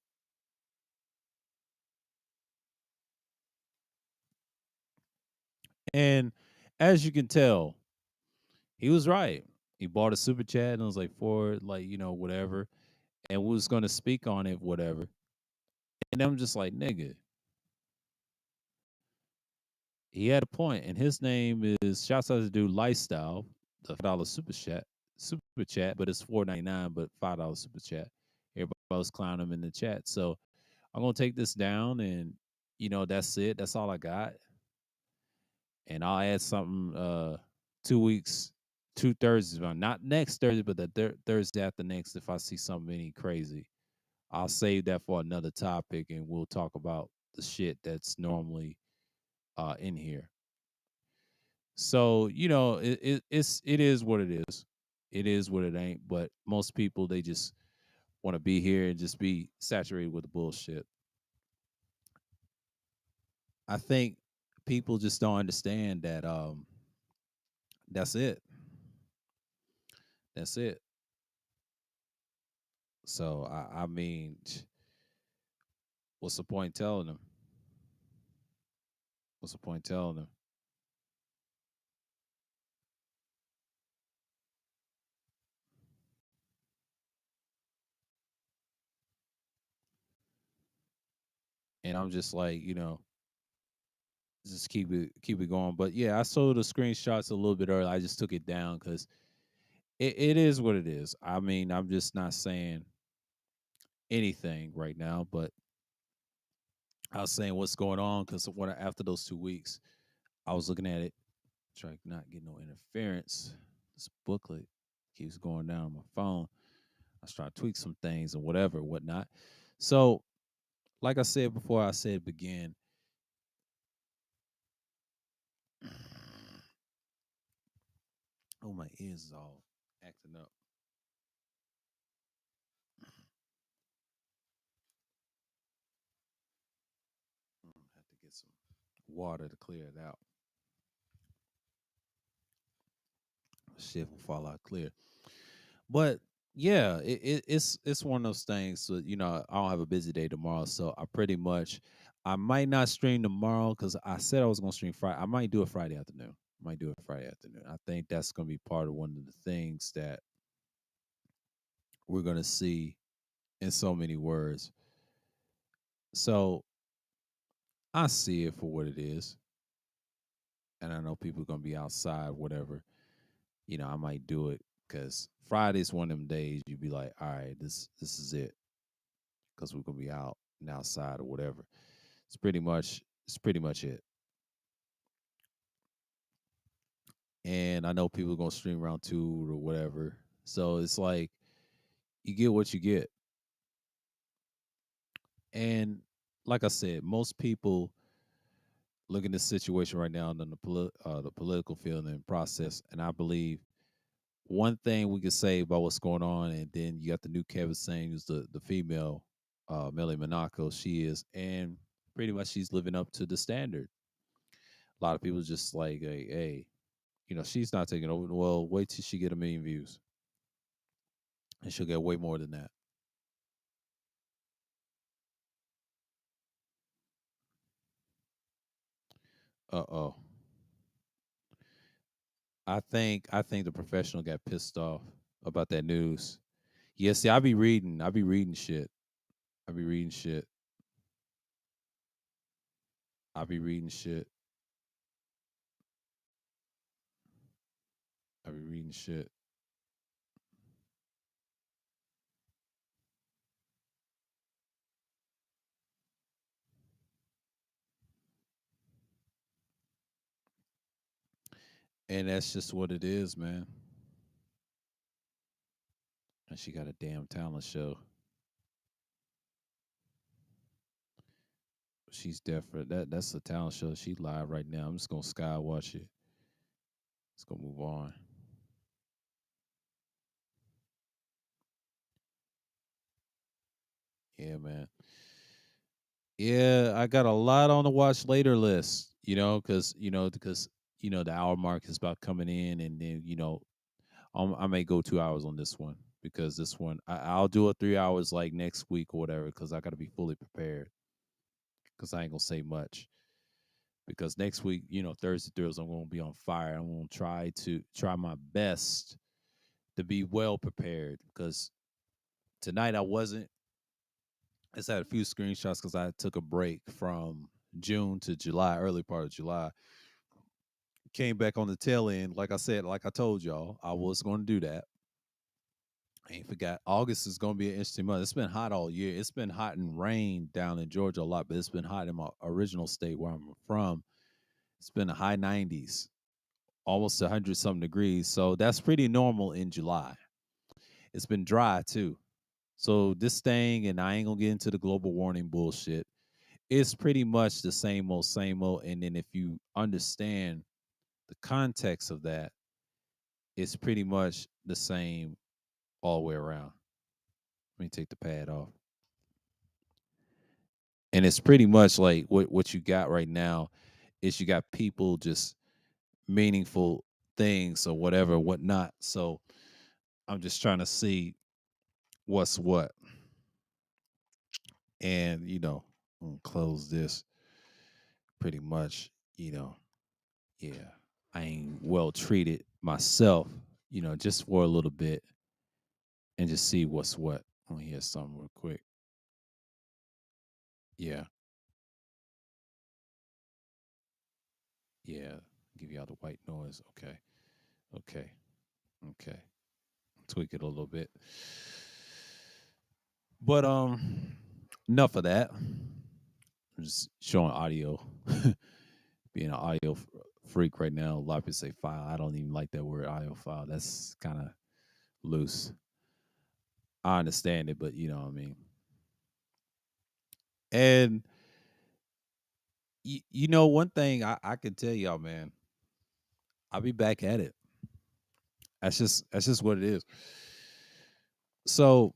And as you can tell, he was right. He bought a super chat and it was like for like, whatever. And we was gonna speak on it, whatever. And I'm just like, nigga, he had a point, and his name is shouts out to dude Lifestyle, the $5 super chat, but it's $4.99, but $5 super chat. Everybody was clowning him in the chat. So I'm gonna take this down, and that's it. That's all I got. And I'll add something 2 weeks, 2 Thursdays, not next Thursday, but the Thursday after next if I see something any crazy. I'll save that for another topic and we'll talk about the shit that's normally in here. So, it is what it is. It is what it ain't. But most people they just want to be here and just be saturated with the bullshit. I think people just don't understand that that's it. That's it. So I mean, what's the point telling them? What's the point telling them? And I'm just like, just keep it going. But yeah, I saw the screenshots a little bit earlier. I just took it down because it is what it is. I mean, I'm just not saying anything right now, but I was saying what's going on because when after those 2 weeks, I was looking at it, trying to not get no interference. This booklet keeps going down on my phone. I was trying to tweak some things and whatever, whatnot. So, like I said before, I said begin. Oh, my ears is all acting up. Have to get some water to clear it out. Shit will fall out clear. But yeah, it's one of those things. So I don't have a busy day tomorrow, so I might not stream tomorrow because I said I was gonna stream Friday. I might do it Friday afternoon. Might do it Friday afternoon. I think that's gonna be part of one of the things that we're gonna see in so many words. So I see it for what it is, and I know people are gonna be outside, whatever. I might do it because Friday's one of them days you be like, all right, this is it, because we're gonna be out and outside or whatever. It's pretty much it. And I know people are gonna stream around two or whatever. So it's like you get what you get. And like I said, most people look at this situation right now in the political field and process, and I believe one thing we could say about what's going on, and then you got the new Kevin saying who's the female, Melly Monaco, she is, and pretty much she's living up to the standard. A lot of people just like, hey, she's not taking over. Well, wait till she get 1 million views, and she'll get way more than that. Oh, I think the professional got pissed off about that news. Yeah, see, I be reading shit. I be reading shit. I be reading shit. I be reading shit. And that's just what it is, man. And she got a damn talent show. She's different. That's a talent show. She live right now. I'm just gonna sky watch it. Let's go move on. Yeah, man. Yeah, I got a lot on the watch later list. Because the hour mark is about coming in, and then I may go 2 hours on this one because this one I'll do it 3 hours like next week or whatever because I got to be fully prepared because I ain't gonna say much because next week Thursday thrills I'm gonna be on fire. I'm gonna try my best to be well prepared because tonight I wasn't. I just had a few screenshots because I took a break from June to July, early part of July. Came back on the tail end, like I said, like I told y'all, I was going to do that. I ain't forgot. August is going to be an interesting month. It's been hot all year. It's been hot and rain down in Georgia a lot, but it's been hot in my original state where I'm from. It's been a high 90s, almost 100 something degrees. So that's pretty normal in July. It's been dry too. So this thing, and I ain't gonna get into the global warming bullshit. It's pretty much the same old, same old. And then if you understand the context of that, it's pretty much the same all the way around. Let me take the pad off. And it's pretty much like what you got right now is you got people just meaningful things or whatever, whatnot. So I'm just trying to see what's what. And, I'm gonna close this pretty much, you know, yeah. I ain't well treated myself, just for a little bit and just see what's what. Let me hear something real quick. Yeah, yeah. Give y'all the white noise. Okay, okay, okay. Tweak it a little bit. But enough of that. I'm just showing audio. Being an audio freak right now. A lot of people say file. I don't even like that word audio file. That's kind of loose. I understand it, but you know what I mean. And one thing I can tell y'all, man, I'll be back at it. That's just what it is. So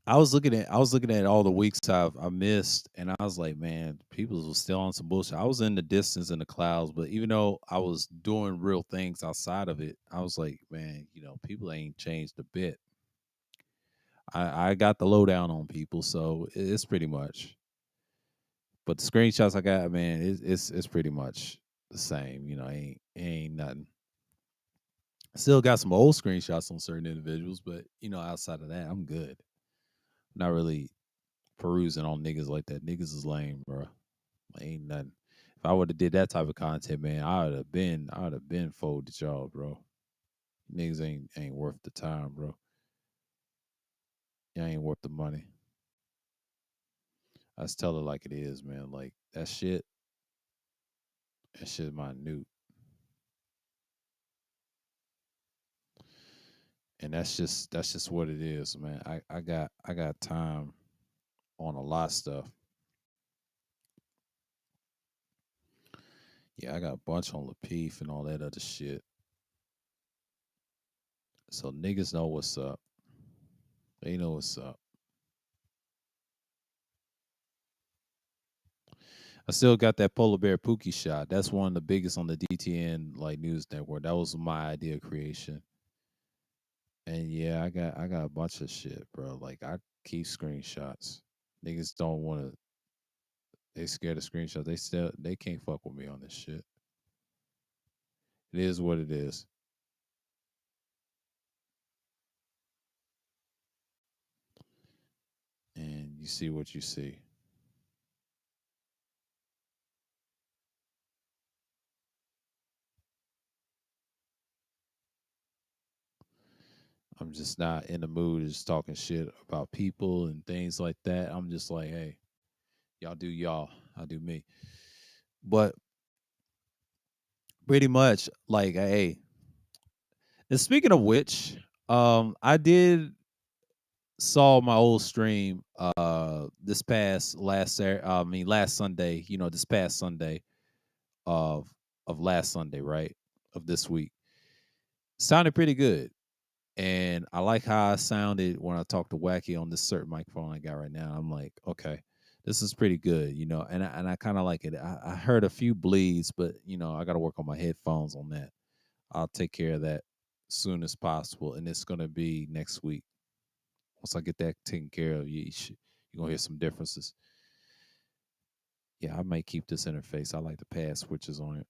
I was looking at all the weeks I missed, and I was like, man, people was still on some bullshit. I was in the distance in the clouds, but even though I was doing real things outside of it, I was like, man, people ain't changed a bit. I got the lowdown on people, so it's pretty much. But the screenshots I got, man, it's pretty much the same. Ain't nothing. Still got some old screenshots on certain individuals, but outside of that, I'm good. Not really perusing on niggas like that. Niggas is lame, bro. Ain't nothing. If I would have did that type of content, man, I would have been folded y'all, bro. Niggas ain't worth the time, bro. Y'all ain't worth the money. I just tell it like it is, man. Like that shit minute. And that's just what it is, man. I got time on a lot of stuff. Yeah, I got a bunch on Lapeef and all that other shit. So niggas know what's up. They know what's up. I still got that polar bear Pookie shot. That's one of the biggest on the DTN like news network. That was my idea of creation. And yeah, I got a bunch of shit, bro. Like I keep screenshots. Niggas don't want to. They scared of screenshots. They can't fuck with me on this shit. It is what it is. And you see what you see. I'm just not in the mood of just talking shit about people and things like that. I'm just like, hey, y'all do y'all. I do me. But pretty much, like, hey. And speaking of which, I did saw my old stream this past last Sunday, this past Sunday of last Sunday, right? Of this week. Sounded pretty good. And I like how I sounded when I talked to Wacky on this certain microphone I got right now. I'm like, okay, this is pretty good, and I kind of like it. I heard a few bleeds, but I got to work on my headphones on that. I'll take care of that soon as possible, and it's gonna be next week. Once I get that taken care of, you're gonna hear some differences. Yeah, I might keep this interface. I like the pad switches on it,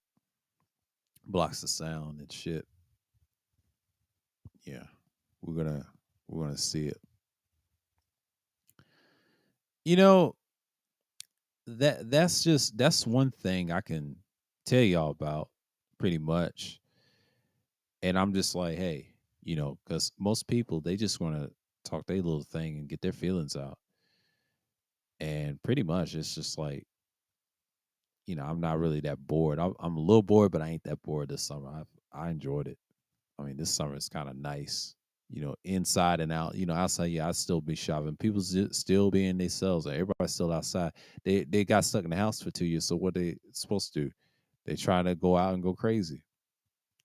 blocks the sound and shit. Yeah, we're gonna we're gonna see it. You know, that's one thing I can tell y'all about pretty much. And I'm just like, hey, because most people they just want to talk their little thing and get their feelings out. And pretty much it's just like, I'm not really that bored. I'm a little bored, but I ain't that bored this summer. I enjoyed it. I mean, this summer is kind of nice, inside and out. Outside, yeah, I still be shopping. People still being themselves. Like, everybody's still outside. They got stuck in the house for 2 years. So what they supposed to do? They trying to go out and go crazy.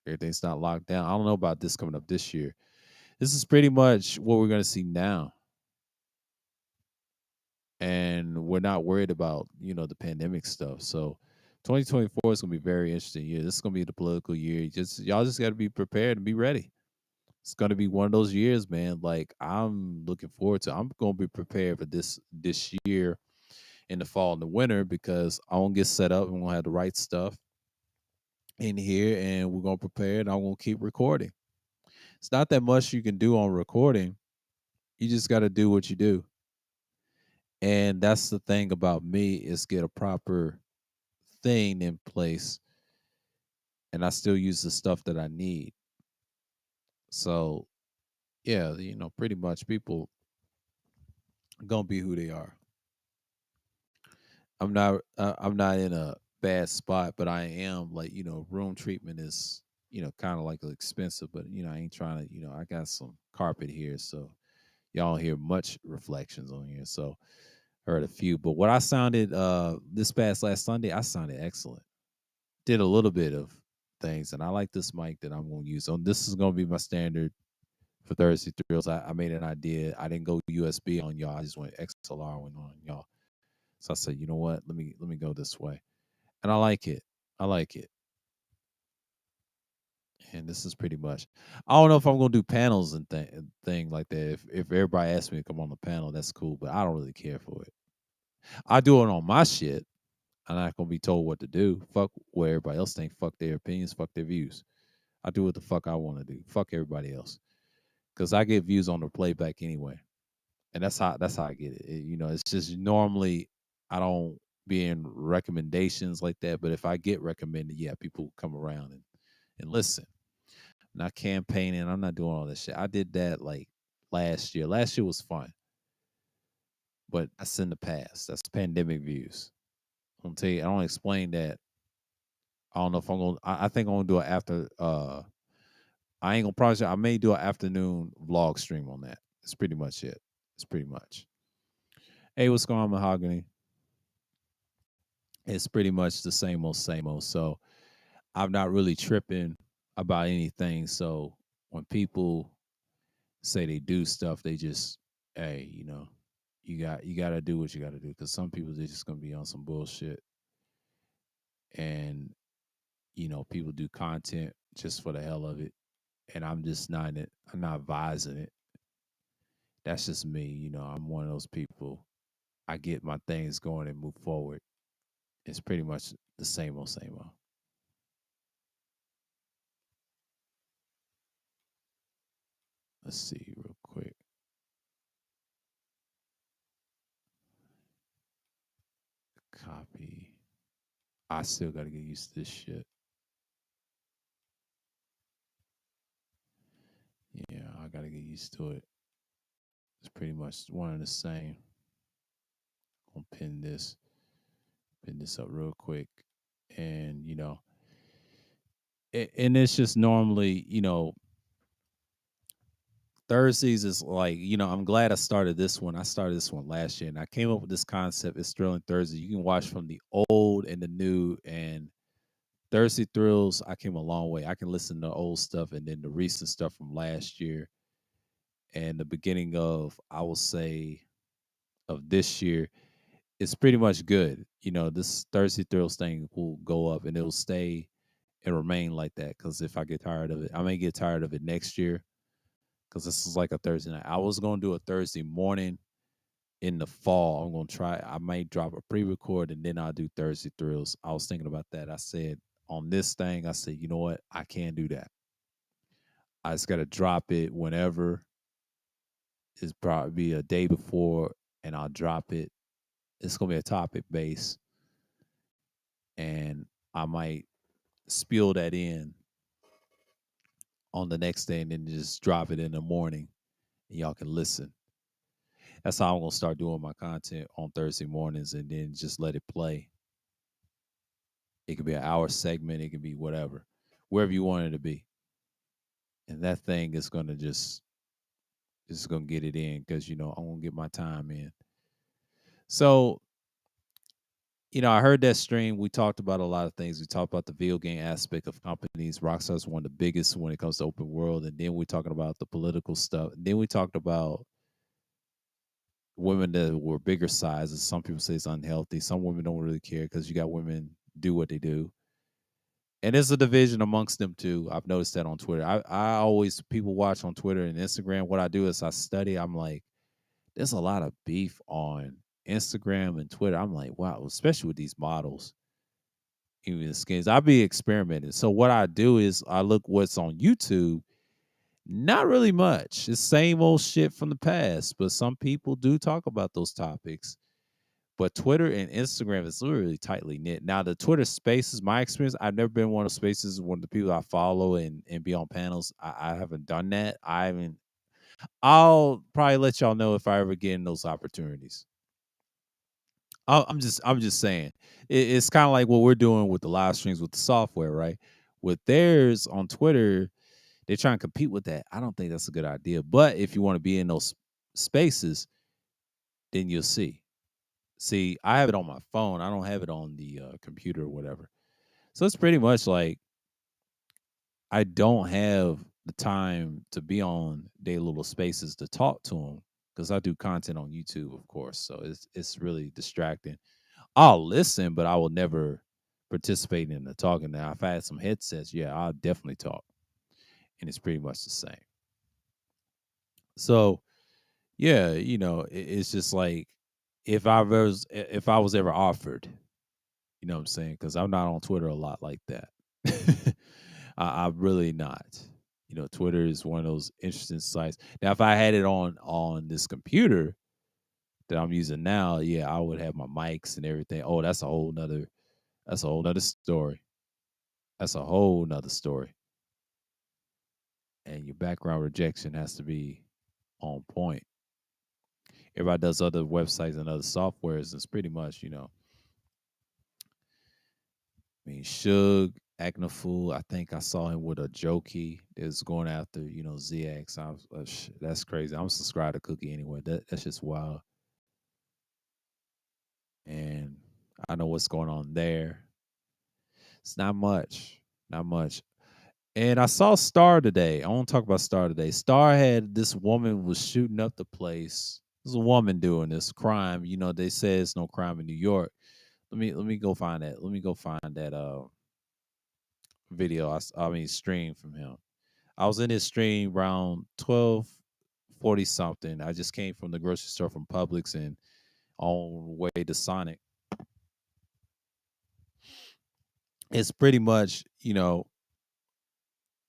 Everything's not locked down. I don't know about this coming up this year. This is pretty much what we're gonna see now, and we're not worried about the pandemic stuff. So 2024 is gonna be a very interesting year. This is gonna be the political year. Y'all just got to be prepared and be ready. It's gonna be one of those years, man. Like I'm looking forward to. I'm gonna be prepared for this year in the fall and the winter because I won't get set up and we're gonna have the right stuff in here and we're gonna prepare and I'm gonna keep recording. It's not that much you can do on recording. You just gotta do what you do. And that's the thing about me is get a proper thing in place and I still use the stuff that I need. So yeah, pretty much people gonna be who they are. I'm not in a bad spot, but I am like, room treatment is, kind of like expensive, but I ain't trying to, I got some carpet here, so y'all don't hear much reflections on here. So heard a few, but what I sounded this past last Sunday, I sounded excellent. Did a little bit of things, and I like this mic that I'm gonna use. So this is gonna be my standard for Thursday Thrills. I made an idea. I didn't go USB on y'all. I just went XLR went on y'all. So I said, you know what? Let me go this way, and I like it. I like it. And this is pretty much. I don't know if I'm gonna do panels and thing like that. If everybody asks me to come on the panel, that's cool. But I don't really care for it. I do it on my shit. I'm not gonna be told what to do. Fuck what everybody else think. Fuck their opinions. Fuck their views. I do what the fuck I want to do. Fuck everybody else. Because I get views on the playback anyway, and that's how I get it. It's just normally I don't be in recommendations like that. But if I get recommended, yeah, people come around and listen. Not campaigning. I'm not doing all this shit. I did that like last year. Last year was fun, but that's in the past. That's pandemic views. I'm gonna tell you. I don't explain that. I don't know if I'm gonna. I think I'm gonna do it after. I ain't gonna promise you. I may do an afternoon vlog stream on that. It's pretty much it. It's pretty much. Hey, what's going on, Mahogany? It's pretty much the same old, same old. So I'm not really tripping about anything. So when people say they do stuff, they just, hey, you got to do what you got to do. Because some people they're just gonna be on some bullshit, and people do content just for the hell of it, and I'm just not it. I'm not advising it. That's just me. I'm one of those people. I get my things going and move forward. It's pretty much the same old, same old. Let's see real quick. Copy. I still got to get used to this shit. Yeah, I got to get used to it. It's pretty much one and the same. I'm gonna pin this up real quick, and and it's just normally, Thursdays is like, I'm glad I started this one. I started this one last year, and I came up with this concept. It's Thrilling Thursday. You can watch from the old and the new, and Thursday Thrills. I came a long way. I can listen to old stuff and then the recent stuff from last year and the beginning of, I will say, of this year. It's pretty much good. This Thursday Thrills thing will go up and it'll stay and remain like that. Because if I get tired of it, I may get tired of it next year. Because this is like a Thursday night. I was gonna do a Thursday morning in the fall. I'm gonna try. I might drop a pre-record and then I'll do Thursday Thrills. I was thinking about that. I said on this thing, I said, you know what? I can't do that. I just gotta drop it whenever. It's probably a day before, and I'll drop it. It's gonna be a topic base, and I might spill that in on the next day and then just drop it in the morning and y'all can listen. That's how I'm gonna start doing my content on Thursday mornings and then just let it play. It could be an hour segment, it could be whatever, wherever you want it to be. And that thing is gonna just gonna get it in because I'm gonna get my time in. So, I heard that stream. We talked about a lot of things. We talked about the video game aspect of companies. Rockstar is one of the biggest when it comes to open world. And then we're talking about the political stuff. And then we talked about women that were bigger sizes. Some people say it's unhealthy. Some women don't really care because you got women do what they do. And there's a division amongst them too. I've noticed that on Twitter. I always people watch on Twitter and Instagram. What I do is I study. I'm like, there's a lot of beef on Instagram and Twitter. I'm like, wow, especially with these models, even the skins. I be experimenting. So what I do is I look what's on YouTube. Not really much. It's same old shit from the past, but some people do talk about those topics. But Twitter and Instagram is really tightly knit. Now the Twitter spaces, my experience, I've never been one of spaces one of the people I follow and be on panels. I haven't done that. I haven't. I'll probably let y'all know if I ever get in those opportunities. I'm just saying, it's kind of like what we're doing with the live streams with the software, right? With theirs on Twitter, they're trying to compete with that. I don't think that's a good idea. But if you want to be in those spaces, then you'll see. See, I have it on my phone. I don't have it on the computer or whatever. So it's pretty much like I don't have the time to be on their little spaces to talk to them because I do content on YouTube, of course. So it's really distracting. I'll listen, but I will never participate in the talking. Now, if I had some headsets, yeah, I'll definitely talk, and it's pretty much the same. So yeah, it's just like if I was ever offered, you know what I'm saying? Because I'm not on Twitter a lot like that. I'm really not. Twitter is one of those interesting sites. Now, if I had it on this computer that I'm using now, yeah, I would have my mics and everything. Oh, that's a whole nother story. That's a whole nother story. And your background rejection has to be on point. Everybody does other websites and other softwares. It's pretty much, I mean, Suge acting a fool. I think I saw him with a jokey that's going after, ZX. That's crazy. I'm subscribed to Cookie anyway. That's just wild. And I know what's going on there. It's not much. Not much. And I saw Star today. I want to talk about Star today. Star had this woman was shooting up the place. There's a woman doing this crime. They say it's no crime in New York. Let me go find that. Let me go find that video. I mean stream from him. I was in his stream around 12:40 something. I just came from the grocery store from Publix and on the way to Sonic. It's pretty much,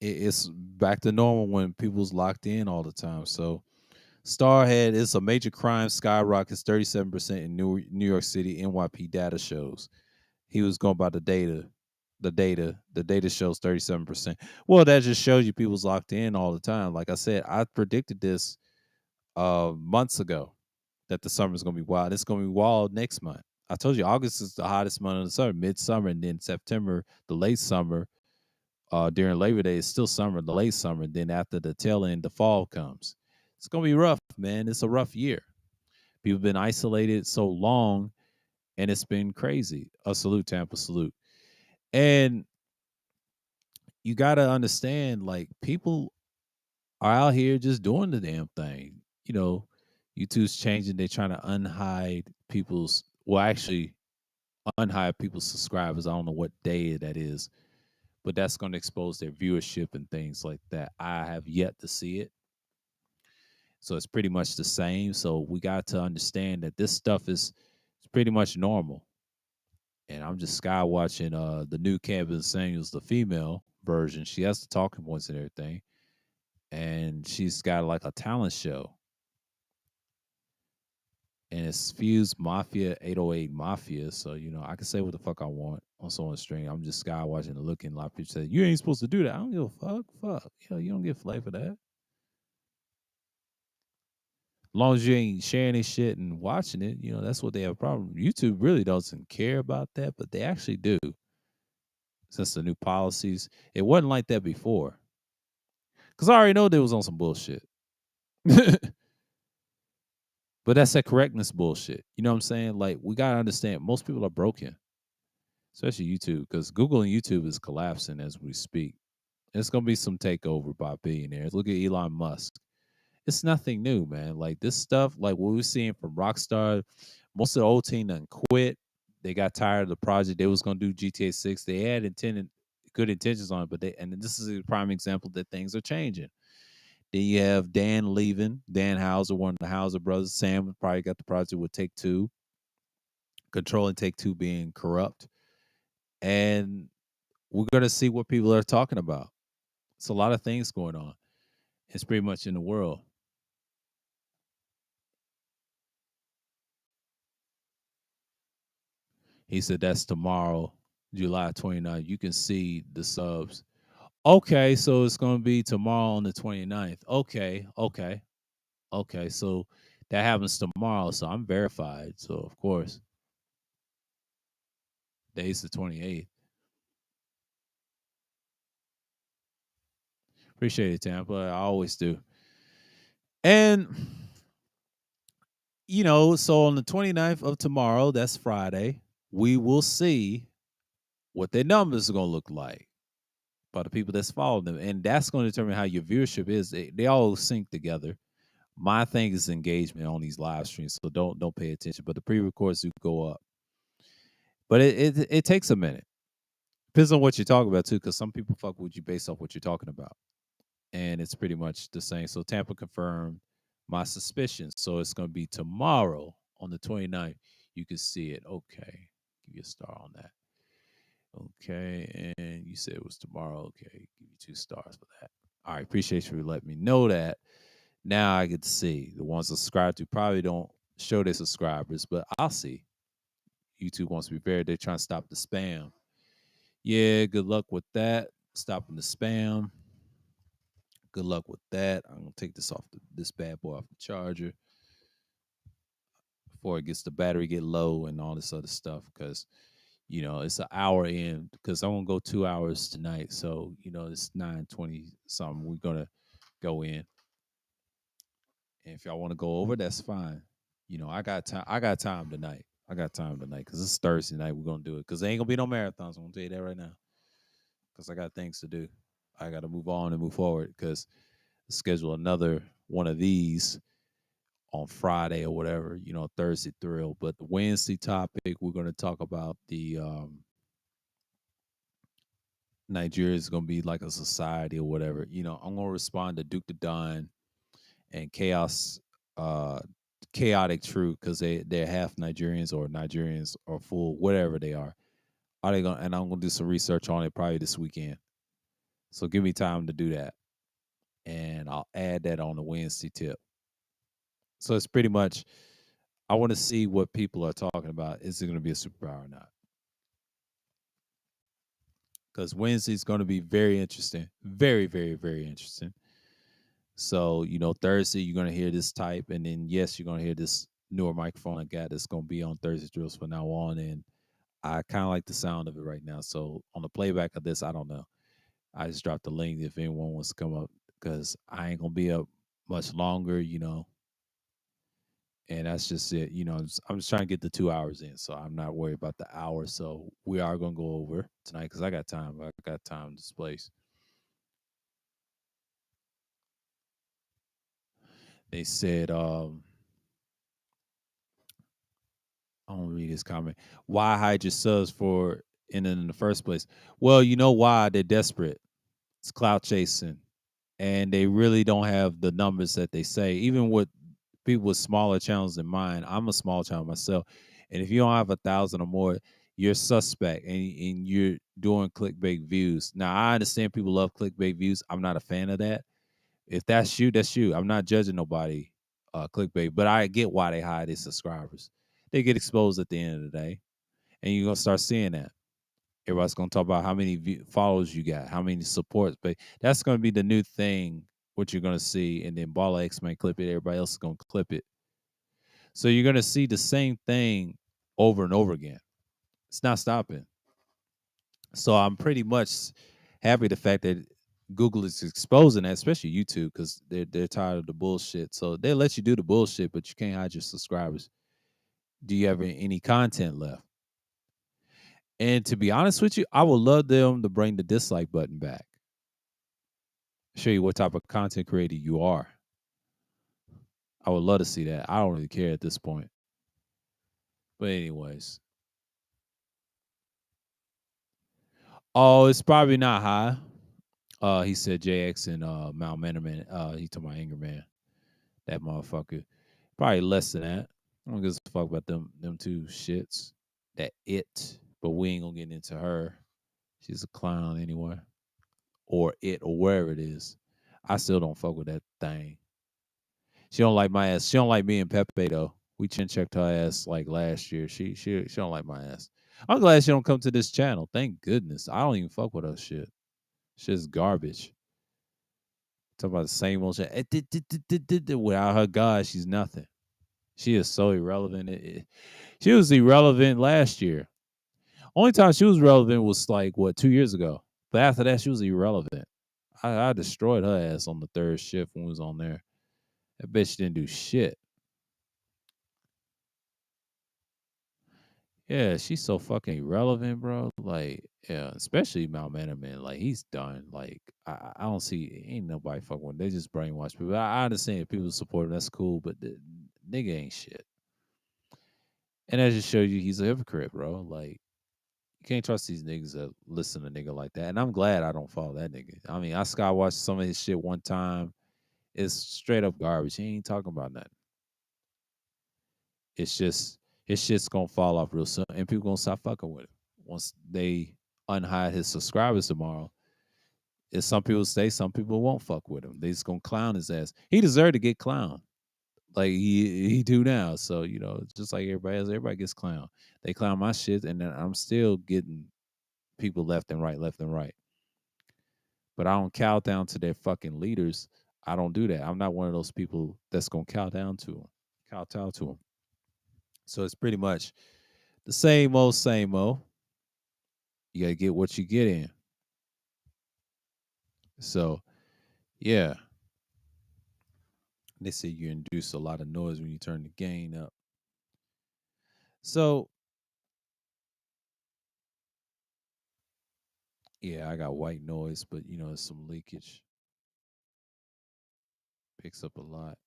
it's back to normal when people's locked in all the time. So Starhead is a major crime skyrockets 37% in New York City NYP data shows. He was going by the data. The data shows 37%. Well, that just shows you people's locked in all the time. Like I said, I predicted this months ago that the summer is going to be wild. It's going to be wild next month. I told you August is the hottest month of the summer, midsummer, and then September, the late summer. During Labor Day, it's still summer, the late summer. And then after the tail end, the fall comes. It's going to be rough, man. It's a rough year. People have been isolated so long, and it's been crazy. A salute, Tampa, salute. And you got to understand, like, people are out here just doing the damn thing. YouTube's changing. They're trying to actually, unhide people's subscribers. I don't know what day that is, but that's going to expose their viewership and things like that. I have yet to see it. So it's pretty much the same. So we got to understand that this stuff is pretty much normal. And I'm just sky watching the new Kevin Samuels, the female version. She has the talking points and everything. And she's got like a talent show. And it's Fuse Mafia 808 Mafia. So, I can say what the fuck I want on someone's stream. I'm just sky watching and looking. A lot of people say, you ain't supposed to do that. I don't give a fuck. Fuck. You don't get flavor for that. As long as you ain't sharing this shit and watching it, that's what they have a problem. YouTube really doesn't care about that, but they actually do. Since the new policies, it wasn't like that before. Because I already know they was on some bullshit. But that's that correctness bullshit. You know what I'm saying? Like, we got to understand, most people are broken, especially YouTube, because Google and YouTube is collapsing as we speak. It's going to be some takeover by billionaires. Look at Elon Musk. It's nothing new, man. Like, this stuff, like what we're seeing from Rockstar, most of the old team done quit. They got tired of the project. They was going to do GTA 6. They had good intentions on it, and this is a prime example that things are changing. Then you have Dan leaving, Dan Houser, one of the Houser brothers. Sam probably got the project with Take Two, controlling Take Two being corrupt. And we're going to see what people are talking about. It's a lot of things going on. It's pretty much in the world. He said that's tomorrow, July 29th. You can see the subs. Okay, so it's going to be tomorrow on the 29th. Okay. So that happens tomorrow. So I'm verified. So, of course, today's the 28th. Appreciate it, Tampa. I always do. And, so on the 29th of tomorrow, that's Friday, we will see what their numbers are going to look like. by the people that's following them, and that's going to determine how your viewership is. They all sync together. My thing is engagement on these live streams, so don't pay attention. But the pre-records do go up, but it takes a minute. Depends on what you're talking about too, because some people fuck with you based off what you're talking about, and it's pretty much the same. So Tampa confirmed my suspicions, so it's going to be tomorrow on the 29th. You can see it. Okay, give you a star on that. Okay, and you said it was tomorrow. Okay, give you 2 stars for that. All right, appreciate you for letting me know that. Now I get to see the ones subscribed to probably don't show their subscribers, but I'll see. YouTube wants to be fair. They're trying to stop the spam. Yeah, good luck with that. Stopping the spam. Good luck with that. I'm gonna take this bad boy off the charger before it gets the battery get low and all this other stuff, because it's an hour in, because I'm gonna go 2 hours tonight. So, it's 9:20 something. We're gonna go in. And if y'all want to go over, that's fine. I got time. I got time tonight. I got time tonight because it's Thursday night. We're gonna do it because there ain't gonna be no marathons. I'm gonna tell you that right now. Because I got things to do. I got to move on and move forward because schedule another one of these on Friday or whatever. Thursday thrill. But the Wednesday topic, we're gonna talk about the Nigeria is gonna be like a society or whatever. I'm gonna respond to Duke the Don and uh chaotic truth, because they're half Nigerians or full, whatever they are. Are they gonna? And I'm gonna do some research on it probably this weekend. So give me time to do that, and I'll add that on the Wednesday tip. So it's pretty much, I want to see what people are talking about. Is it going to be a superpower or not? Because Wednesday is going to be very interesting, very, very, very interesting. So, Thursday, you're going to hear this type. And then, yes, you're going to hear this newer microphone I got that's going to be on Thursday drills from now on. And I kind of like the sound of it right now. So, on the playback of this, I don't know. I just dropped the link if anyone wants to come up, because I ain't going to be up much longer, and that's just it. I'm just trying to get the 2 hours in. So, I'm not worried about the hour. So, we are going to go over tonight because I got time. I got time to displace. They said, I don't read his comment. Why hide your subs for in the first place? Well, you know why? They're desperate. It's clout chasing, and they really don't have the numbers that they say. Even with people with smaller channels than mine, I'm a small channel myself, and if you don't have 1,000 or more, you're suspect, and you're doing clickbait views. Now, I understand people love clickbait views. I'm not a fan of that. If that's you, that's you. I'm not judging nobody clickbait, but I get why they hide their subscribers. They get exposed at the end of the day, and you're gonna start seeing that. Everybody's gonna talk about how many followers you got, how many supports, but that's gonna be the new thing. What you're gonna see, and then Ball X might clip it. Everybody else is gonna clip it. So you're gonna see the same thing over and over again. It's not stopping. So I'm pretty much happy the fact that Google is exposing that, especially YouTube, because they're tired of the bullshit. So they let you do the bullshit, but you can't hide your subscribers. Do you have any content left? And to be honest with you, I would love them to bring the dislike button back. Show you what type of content creator you are. I would love to see that. I don't really care at this point. But anyways. Oh, it's probably not high. He said JX and Mount Mannerman. He told my anger man. That motherfucker. Probably less than that. I don't give a fuck about them two shits. That it. But we ain't gonna get into her. She's a clown anyway. Or it or wherever it is. I still don't fuck with that thing. She don't like my ass. She don't like me and Pepe though. We chin checked her ass like last year. She don't like my ass. I'm glad she don't come to this channel. Thank goodness. I don't even fuck with her shit. Shit's garbage. Talk about the same old shit. Without her God, she's nothing. She is so irrelevant. She was irrelevant last year. Only time she was relevant was like 2 years ago. But after that, she was irrelevant. I destroyed her ass on the third shift when we was on there. That bitch didn't do shit. Yeah, she's so fucking irrelevant, bro. Like, yeah, especially Mount Man. Like, he's done. Like, I don't see ain't nobody fucking with. They just brainwash people. I understand if people support him, that's cool, but the nigga ain't shit. And that just shows you he's a hypocrite, bro. Like, you can't trust these niggas that listen to nigga like that. And I'm glad I don't follow that nigga. I mean, I skywatched some of his shit one time. It's straight up garbage. He ain't talking about nothing. It's just his shit's gonna fall off real soon, and people gonna stop fucking with him once they unhide his subscribers tomorrow. If some people stay, some people won't fuck with him. They just gonna clown his ass. He deserved to get clowned, like he do now. So just like everybody else, everybody gets clowned. They clown my shit, and then I'm still getting people left and right, left and right. But I don't cow down to their fucking leaders. I don't do that. I'm not one of those people that's gonna kowtow to them. So it's pretty much the same old, same old. You gotta get what you get in. So yeah, they say you induce a lot of noise when you turn the gain up. So yeah, I got white noise, but there's some leakage. Picks up a lot,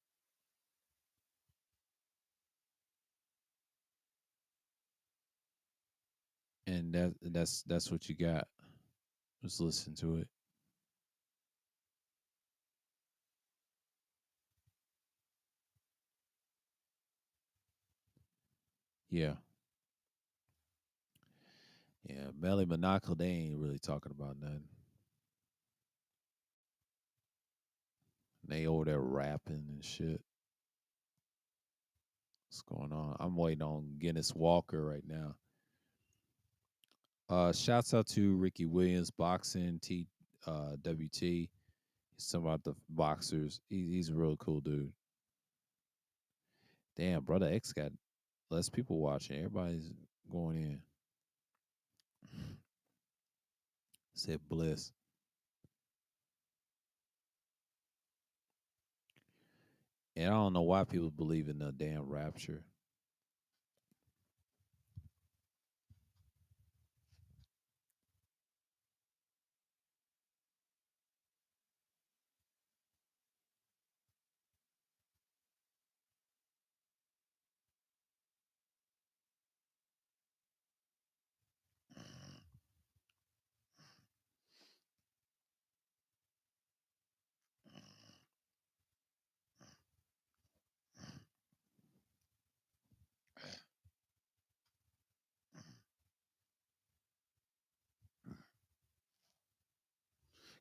and that's what you got. Just listen to it. Yeah, yeah. Melly Monaco, they ain't really talking about nothing. They over there rapping and shit. What's going on? I'm waiting on Guinness Walker right now. Shouts out to Ricky Williams, boxing T, WT. He's talking about the boxers. He's a real cool dude. Damn, brother X got less people watching. Everybody's going in. Said Bliss. And I don't know why people believe in the damn rapture.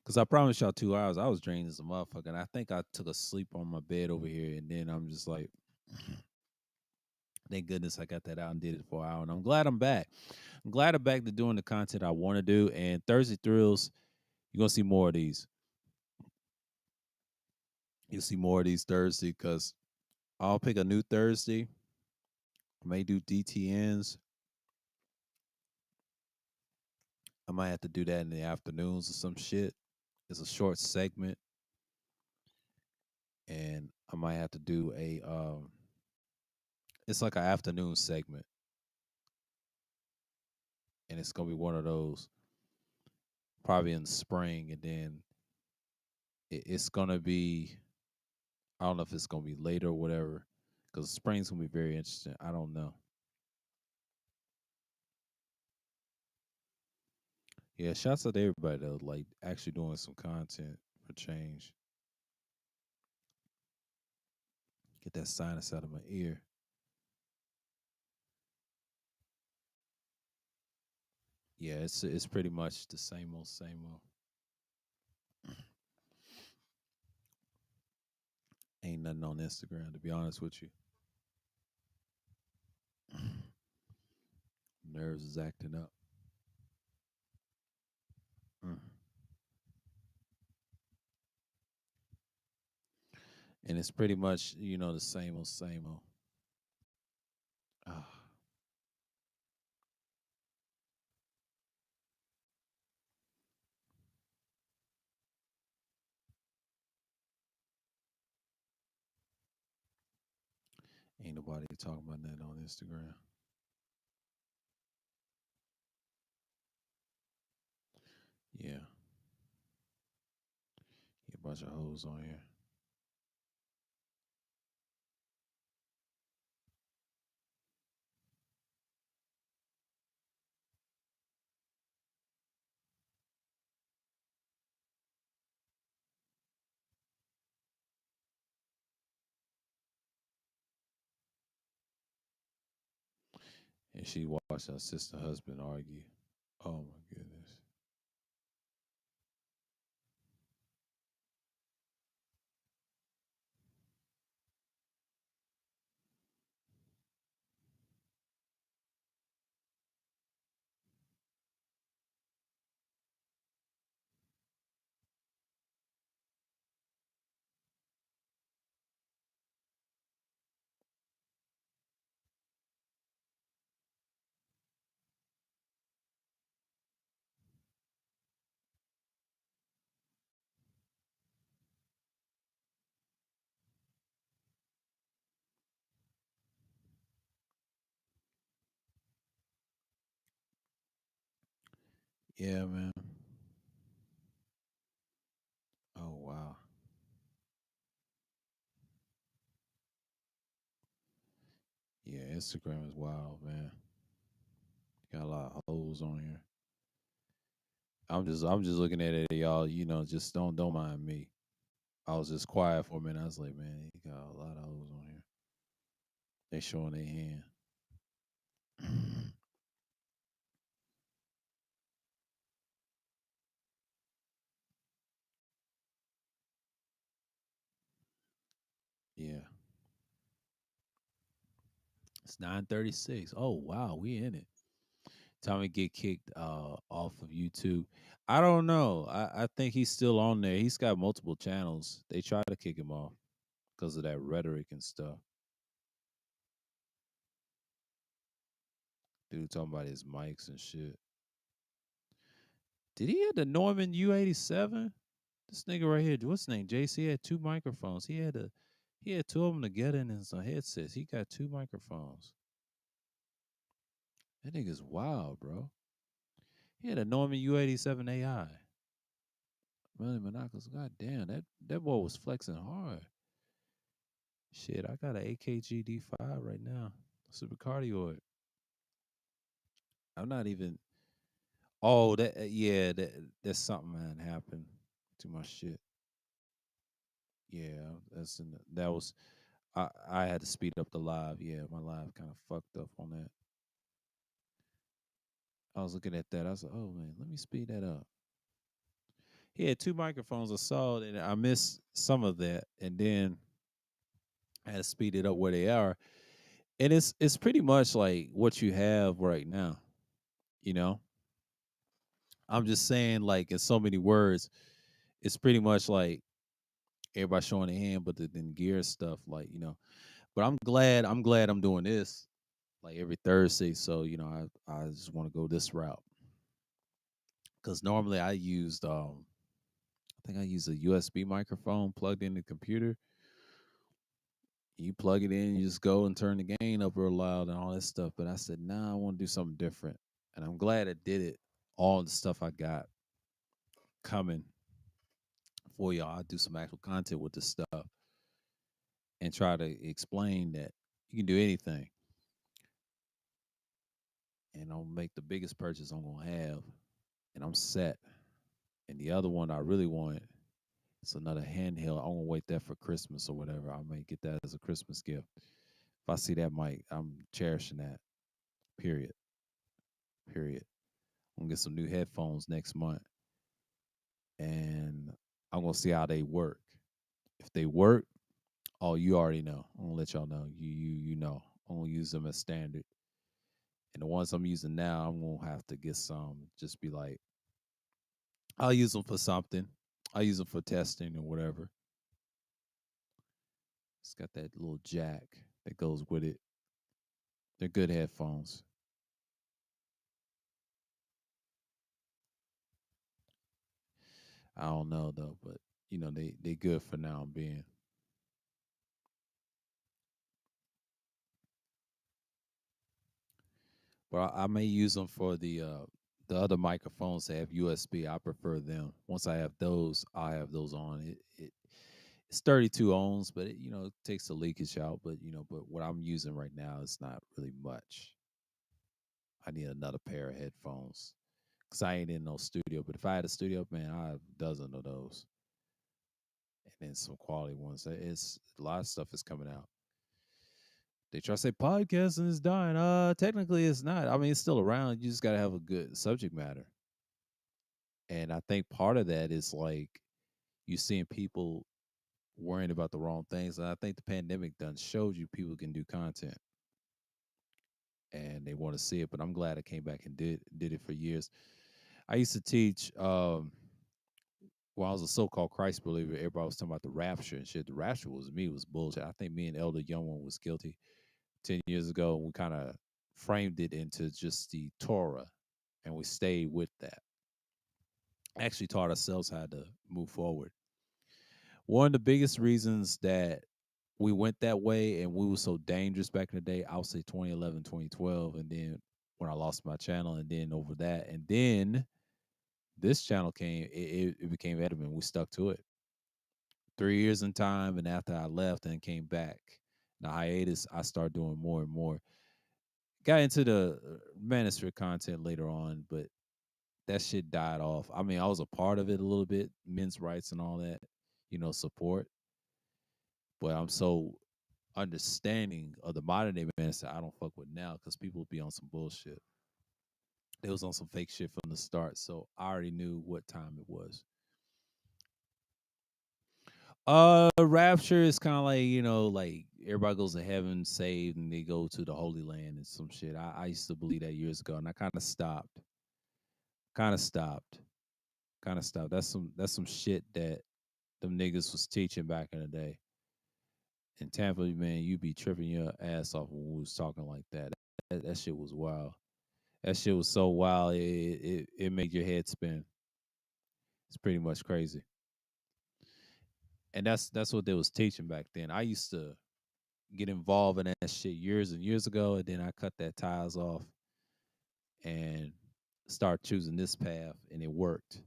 Cause I promised y'all 2 hours. I was drained as a motherfucker. And I think I took a sleep on my bed over here, and then I'm just like, thank goodness I got that out and did it for an hour. And I'm glad I'm back. I'm glad I'm back to doing the content I want to do. And Thursday Thrills, you're gonna see more of these. You'll see more of these Thursday because I'll pick a new Thursday. I may do DTNs. I might have to do that in the afternoons or some shit. It's a short segment, and I might have to do a. It's like an afternoon segment, and it's gonna be one of those probably in the spring, and then it's gonna be. I don't know if it's gonna be later or whatever, because spring's gonna be very interesting. I don't know. Yeah, shouts out to everybody though, like actually doing some content for change. Get that sinus out of my ear. Yeah, it's pretty much the same old, same old. Ain't nothing on Instagram to be honest with you. Nerves is acting up. Mm. And it's pretty much the same old, same old. Ah, ain't nobody talking about that on Instagram. Yeah, a bunch of hoes on here. And she watched her sister husband argue. Oh my goodness. Yeah, man. Oh wow. Yeah, Instagram is wild, man. Got a lot of hoes on here. I'm just looking at it, y'all. Just don't mind me. I was just quiet for a minute. I was like, man, you got a lot of hoes on here. They showing their hand. Yeah. It's 9:36. Oh wow, we in it. Time to get kicked off of YouTube. I don't know. I think he's still on there. He's got multiple channels. They try to kick him off because of that rhetoric and stuff. Dude talking about his mics and shit. Did he have the Norman U87? This nigga right here, what's his name? JC had two microphones. He had two of them together in his headsets. He got two microphones. That nigga's wild, bro. He had a Norman U87 AI. Really monoculous. God damn, that boy was flexing hard. Shit, I got an AKG D5 right now. Super cardioid. I'm not even. Oh, that yeah, that's something that happened to my shit. Yeah, that was. I had to speed up the live. Yeah, my live kind of fucked up on that. I was looking at that. I was like, oh man, let me speed that up. He had two microphones. I saw it, and I missed some of that, and then I had to speed it up where they are. And it's pretty much like what you have right now. You know, I'm just saying, like in so many words, it's pretty much like everybody showing their hand, but then gear stuff, like But I'm glad I'm doing this like every Thursday. So I just want to go this route because normally I think I use a USB microphone plugged in the computer. You plug it in, you just go and turn the gain up real loud and all that stuff. But I said, nah, I want to do something different. And I'm glad I did it. All the stuff I got coming for y'all. I'll do some actual content with this stuff and try to explain that you can do anything. And I'll make the biggest purchase I'm gonna have, and I'm set. And the other one I really want, it's another handheld. I'm gonna wait that for Christmas or whatever. I may get that as a Christmas gift. If I see that mic, I'm cherishing that. Period. Period. I'm gonna get some new headphones next month, and I'm gonna see how they work. If they work, oh, you already know. I'm gonna let y'all know. You know. I'm gonna use them as standard. And the ones I'm using now, I'm gonna have to get some. Just be like, I'll use them for something. I'll use them for testing or whatever. It's got that little jack that goes with it. They're good headphones. I don't know though, but they good for now being. But I may use them for the The other microphones have USB. I prefer them. Once I have those on. It's 32 ohms, but it takes the leakage out. But what I'm using right now is not really much. I need another pair of headphones because I ain't in no studio. But if I had a studio, man, I have a dozen of those, and then some quality ones. It's a lot of stuff is coming out. They try to say podcasting is dying. Technically it's not. I mean, it's still around. You just gotta have a good subject matter. And I think part of that is like you seeing people worrying about the wrong things. And I think the pandemic done showed you people can do content and they want to see it. But I'm glad I came back and did it for years. I used to teach while I was a so-called Christ believer. Everybody was talking about the rapture and shit. The rapture was me, was bullshit. I think me and Elder Young One was guilty 10 years ago, and we kind of framed it into just the Torah, and we stayed with that. Actually taught ourselves how to move forward. One of the biggest reasons that we went that way and we were so dangerous back in the day, I would say 2011, 2012, and then when I lost my channel, and then over that, and then this channel came, it became Edmund. We stuck to it. 3 years in time, and after I left and came back, the hiatus, I started doing more and more. Got into the manosphere content later on, but that shit died off. I mean, I was a part of it a little bit, men's rights and all that, support. But I'm so understanding of the modern day manosphere I don't fuck with now because people be on some bullshit. They was on some fake shit from the start, so I already knew what time it was. Rapture is kind of like like everybody goes to heaven saved and they go to the Holy Land and some shit. I used to believe that years ago, and I kind of stopped. Kind of stopped. Kind of stopped. That's some shit that them niggas was teaching back in the day. In Tampa, man, you be tripping your ass off when we was talking like that. That shit was wild. That shit was so wild. It made your head spin. It's pretty much crazy. And that's what they was teaching back then. I used to get involved in that shit years and years ago, and then I cut that ties off and start choosing this path, and it worked.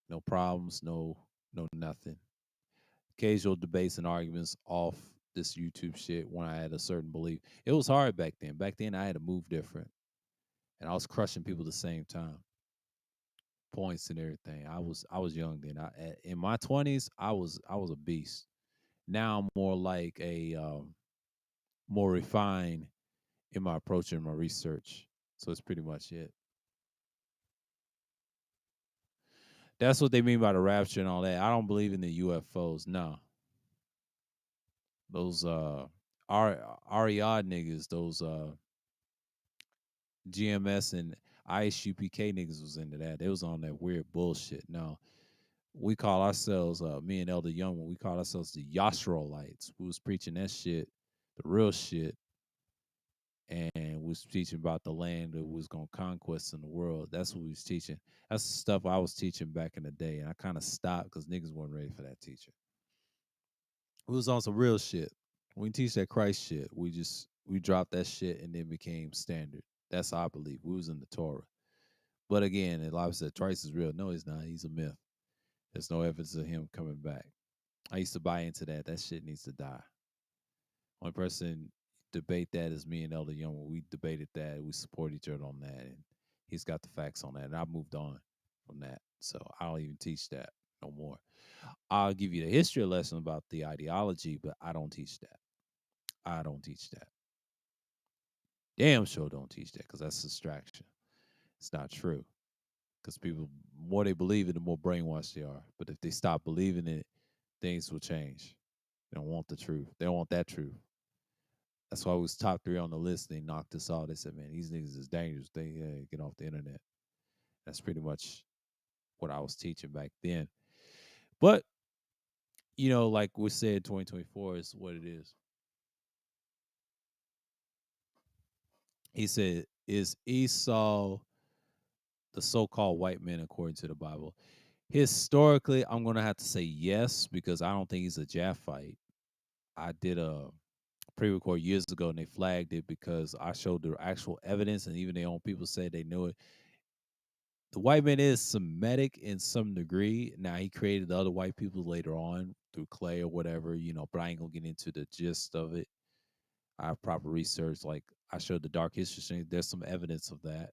No problems, no nothing. Occasional debates and arguments off this YouTube shit when I had a certain belief. It was hard back then. Back then I had to move different, and I was crushing people at the same time, points and everything. I was young then. In my 20s, I was a beast. Now I'm more like a more refined in my approach and my research. So it's pretty much it. That's what they mean by the rapture and all that. I don't believe in the UFOs. No, those REI niggas, those GMS and ISUPK niggas was into that. They was on that weird bullshit. No, we call ourselves, me and Elder Young, we call ourselves the Yashrolites. We was preaching that shit, the real shit, and was teaching about the land that was gonna conquest in the world. That's what we was teaching. That's the stuff I was teaching back in the day, and I kind of stopped because niggas weren't ready for that teaching. We was on some real shit. We teach that Christ shit. We dropped that shit and then became standard. That's our belief. We was in the Torah. But again, a lot of said Christ is real. No, he's not. He's a myth. There's no evidence of him coming back. I used to buy into that. That shit needs to die. One person debate that is me and Elder Young. We debated that. We support each other on that, and he's got the facts on that. And I moved on from that, so I don't even teach that no more. I'll give you the history lesson about the ideology, but I don't teach that. I don't teach that. Damn sure don't teach that because that's distraction. It's not true. Because people, the more they believe it, the more brainwashed they are. But if they stop believing it, things will change. They don't want the truth. They don't want that truth. That's why we was top 3 on the list. They knocked us off. They said, "Man, these niggas is dangerous. They get off the internet." That's pretty much what I was teaching back then. But like we said, 2024 is what it is. He said, "Is Esau the so-called white man according to the Bible?" Historically, I'm gonna have to say yes because I don't think he's a Japhite. I did a pre-record years ago and they flagged it because I showed the actual evidence, and even their own people said they knew it. The white man is Semitic in some degree. Now he created the other white people later on through clay or whatever, but I ain't gonna get into the gist of it. I have proper research. Like I showed the dark history thing. There's some evidence of that.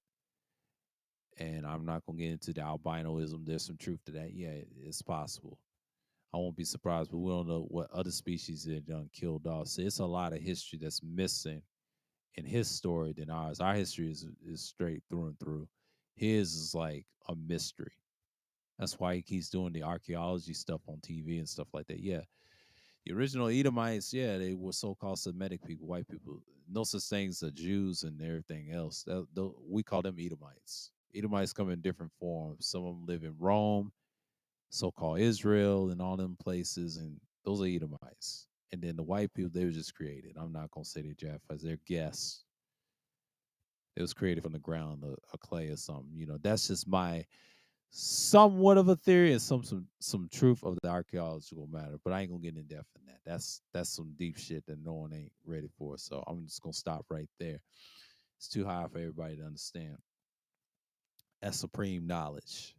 And I'm not gonna get into the albinoism. There's some truth to that. Yeah, it's possible. I won't be surprised, but we don't know what other species they done killed off. So it's a lot of history that's missing in his story than ours. Our history is straight through and through. His is like a mystery. That's why he keeps doing the archaeology stuff on TV and stuff like that. Yeah, the original Edomites, yeah, they were so-called Semitic people, white people. No such things as Jews and everything else. We call them Edomites. Edomites come in different forms. Some of them live in Rome, so-called Israel, and all them places, and those are Edomites. And then the white people, they were just created. I'm not gonna say they're Japhas. They're guests. It was created from the ground, a clay or something. That's just my somewhat of a theory and some truth of the archaeological matter. But I ain't gonna get in depth in that. That's some deep shit that no one ain't ready for. So I'm just gonna stop right there. It's too high for everybody to understand. That's supreme knowledge.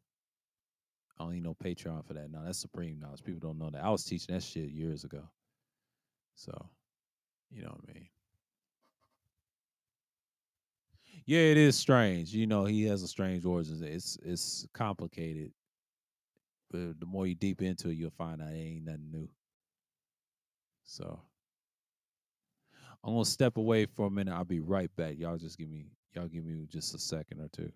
I don't need no Patreon for that. No, that's supreme knowledge. People don't know that. I was teaching that shit years ago. So you know what I mean. Yeah, it is strange. He has a strange origins. It's complicated, but the more you deep into it, you'll find out it ain't nothing new. So I'm gonna step away for a minute. I'll be right back. Y'all give me just a second or two.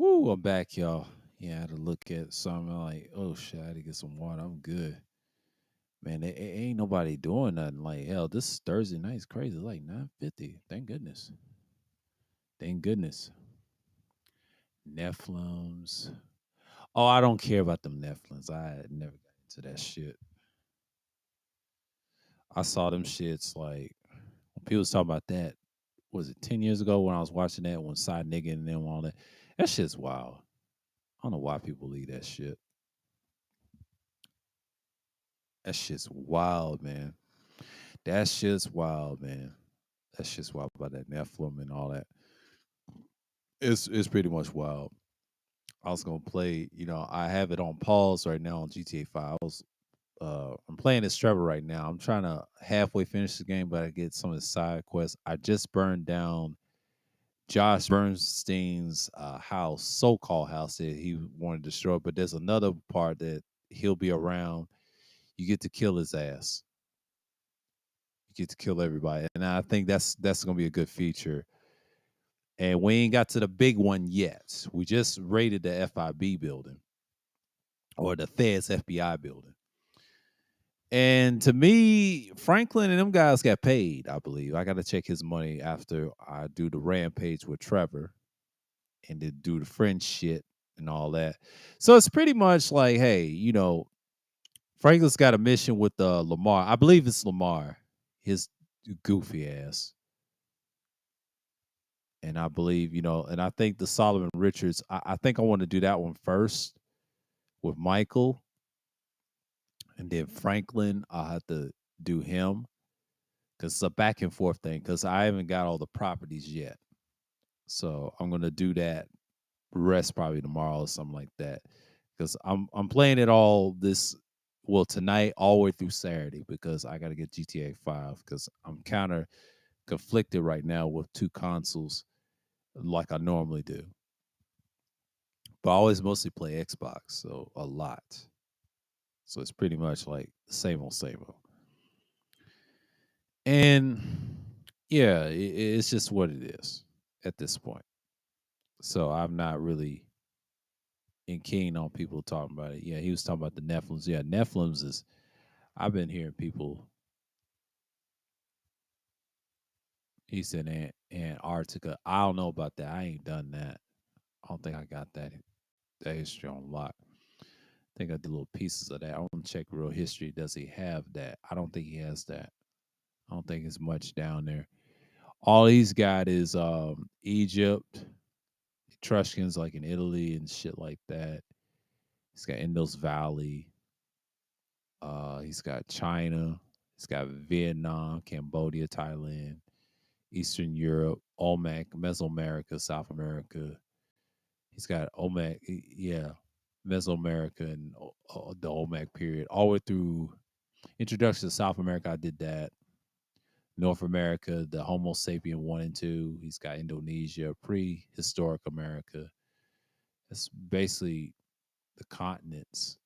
Woo, I'm back, y'all. Yeah, I had to look at something like, oh shit, I had to get some water. I'm good. Man, ain't nobody doing nothing. Like, hell, this Thursday night's crazy. It's like 9:50. Thank goodness. Thank goodness. Nephilim's. Oh, I don't care about them Nephilim's. I never got into that shit. I saw them shits like when people was talking about that. Was it 10 years ago when I was watching that when Side Nigga and them all that? That shit's wild. I don't know why people leave that shit. That shit's wild, man. That shit's wild, man. That shit's wild about that Nephilim and all that. It's pretty much wild. I was gonna play, I have it on pause right now on GTA 5. I'm playing this Trevor right now. I'm trying to halfway finish the game, but I get some of the side quests. I just burned down Josh Bernstein's house, so-called house that he wanted to destroy. But there's another part that he'll be around. You get to kill his ass. You get to kill everybody, and I think that's gonna be a good feature. And we ain't got to the big one yet. We just raided the FIB building or the Fed's FBI building. And to me, Franklin and them guys got paid, I believe. I got to check his money after I do the rampage with Trevor and then do the French shit and all that. So it's pretty much like, hey, Franklin's got a mission with Lamar. I believe it's Lamar, his goofy ass. And I believe, and I think the Solomon Richards, I think I want to do that one first with Michael. And then Franklin, I'll have to do him because it's a back and forth thing because I haven't got all the properties yet. So I'm gonna do that rest probably tomorrow or something like that. Because I'm playing it all this tonight all the way through Saturday because I gotta get GTA 5 because I'm kind of conflicted right now with two consoles like I normally do. But I always mostly play Xbox, so a lot. So it's pretty much like the same old same old. And yeah, it's just what it is at this point. So I'm not really keen on people talking about it. Yeah, he was talking about the Nephilims. Yeah, Nephilims is. I've been hearing people. He said Antarctica. I don't know about that. I ain't done that. I don't think I got that history on lock. I think I did little pieces of that. I want to check real history. Does he have that? I don't think he has that. I don't think it's much down there. All he's got is Egypt, Etruscans like in Italy and shit like that. He's got Indus Valley. He's got China. He's got Vietnam, Cambodia, Thailand, Eastern Europe, Olmec, Mesoamerica, South America. He's got Olmec, yeah, Mesoamerica and the Olmec period, all the way through introduction to South America. I did that. North America, the Homo sapien 1 and 2. He's got Indonesia, prehistoric America. It's basically the continents.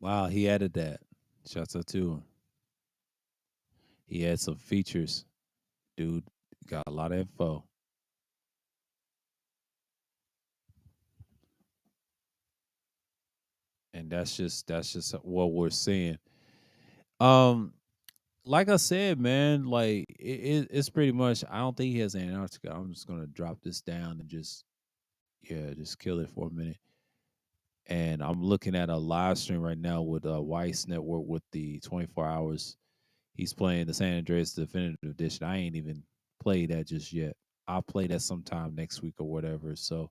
Wow, he added that. Shouts out to him. He had some features. Dude got a lot of info. And that's just what we're seeing. Um, like I said, man, like it's pretty much. I don't think he has Antarctica. I'm just gonna drop this down and just kill it for a minute. And I'm looking at a live stream right now with Weiss Network with the 24 hours. He's playing the San Andreas Definitive Edition. I ain't even played that just yet. I'll play that sometime next week or whatever. So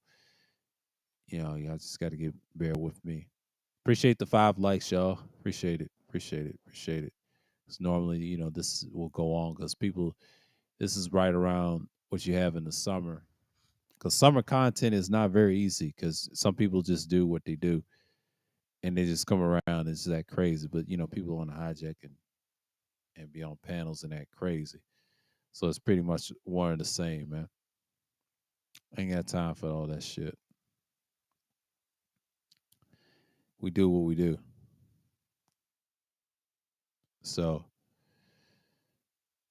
y'all just got to get bear with me. Appreciate the 5 likes, y'all. Appreciate it. Appreciate it. Appreciate it. Because normally, this will go on because people, this is right around what you have in the summer. Because summer content is not very easy because some people just do what they do and they just come around. It's that crazy. But, people want to hijack and be on panels and act crazy. So it's pretty much one and the same, man. Ain't got time for all that shit. We do what we do. So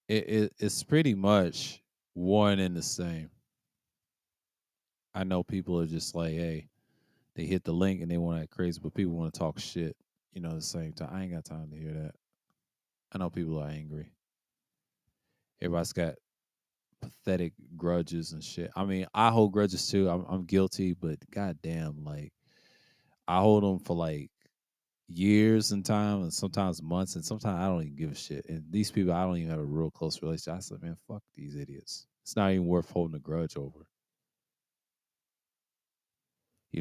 it's pretty much one and the same. I know people are just like, hey, they hit the link and they want to act crazy, but people want to talk shit, at the same time. I ain't got time to hear that. I know people are angry. Everybody's got pathetic grudges and shit. I mean, I hold grudges too. I'm guilty, but goddamn, like I hold them for like years and time, and sometimes months, and sometimes I don't even give a shit. And these people, I don't even have a real close relationship. I said, man, fuck these idiots. It's not even worth holding a grudge over.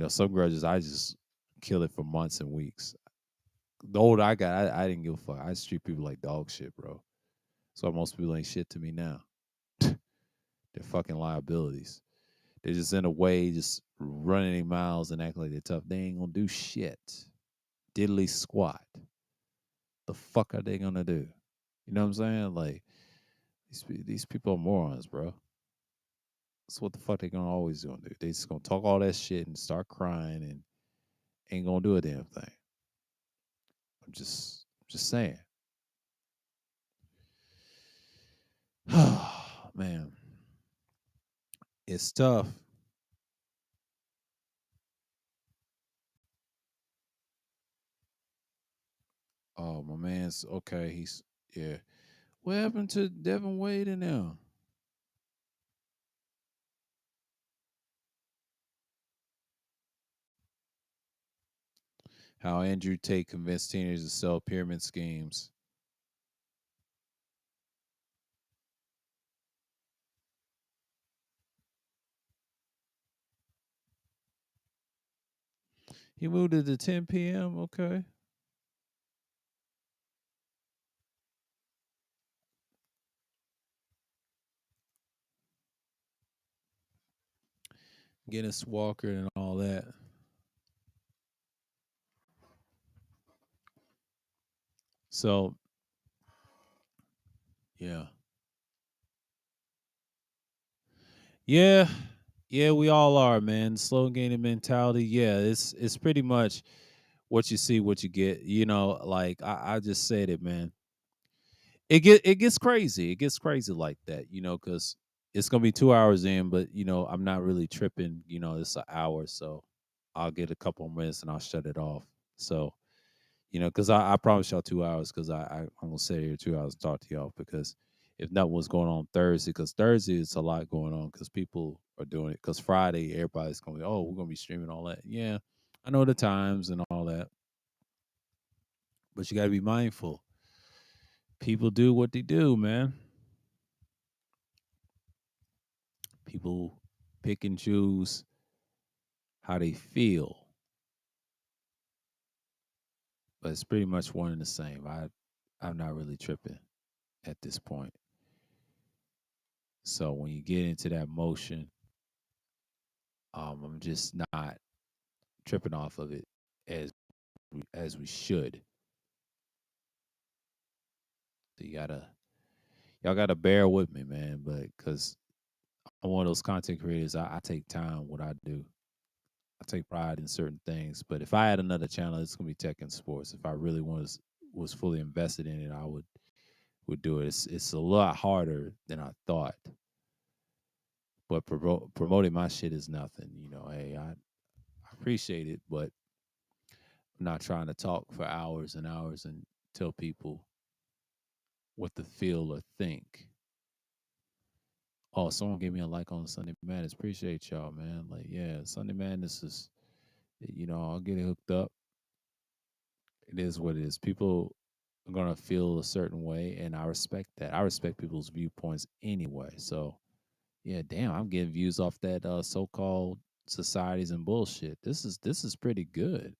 Some grudges I just kill it for months and weeks. The older I got, I didn't give a fuck. I just treat people like dog shit, bro. So most people ain't shit to me now. They're fucking liabilities. They're just in a way, just running their mouths and acting like they're tough. They ain't gonna do shit. Diddly squat. The fuck are they gonna do? You know what I'm saying? Like these people are morons, bro. That's what the fuck they gonna always do. They just gonna talk all that shit and start crying and ain't gonna do a damn thing. I'm just saying. Man, it's tough. Oh, my man's okay. He's yeah. What happened to Devin Wade and now? How Andrew Tate convinced teenagers to sell pyramid schemes. He moved it to 10 p.m. Okay. Guinness Walker and all that. So yeah. Yeah. Yeah, we all are, man. Slow gaining mentality. Yeah, it's pretty much what you see, what you get. Like I just said it, man. It gets crazy. It gets crazy like that, because it's gonna be 2 hours in, but I'm not really tripping. It's an hour, so I'll get a couple of minutes and I'll shut it off. So, because I promise y'all 2 hours, because I'm gonna sit here 2 hours and talk to y'all, because if nothing was going on Thursday, because Thursday it's a lot going on because people are doing it. Because Friday everybody's gonna be, oh, we're gonna be streaming all that. Yeah, I know the times and all that, but you got to be mindful. People do what they do, man. People pick and choose how they feel, but it's pretty much one and the same. I'm not really tripping at this point. So when you get into that motion, I'm just not tripping off of it as we should. So y'all gotta bear with me, man. But because I'm one of those content creators, I take time what I do. I take pride in certain things. But if I had another channel, it's gonna be tech and sports. If I really was fully invested in it, I would do it. It's a lot harder than I thought. But promoting my shit is nothing. Hey, I appreciate it, but I'm not trying to talk for hours and hours and tell people what to feel or think. Oh, someone gave me a like on Sunday Madness. Appreciate y'all, man. Like, yeah, Sunday Madness is, I'll get it hooked up. It is what it is. People are gonna feel a certain way, and I respect that. I respect people's viewpoints anyway. So, yeah, damn, I'm getting views off that so-called societies and bullshit. This is pretty good.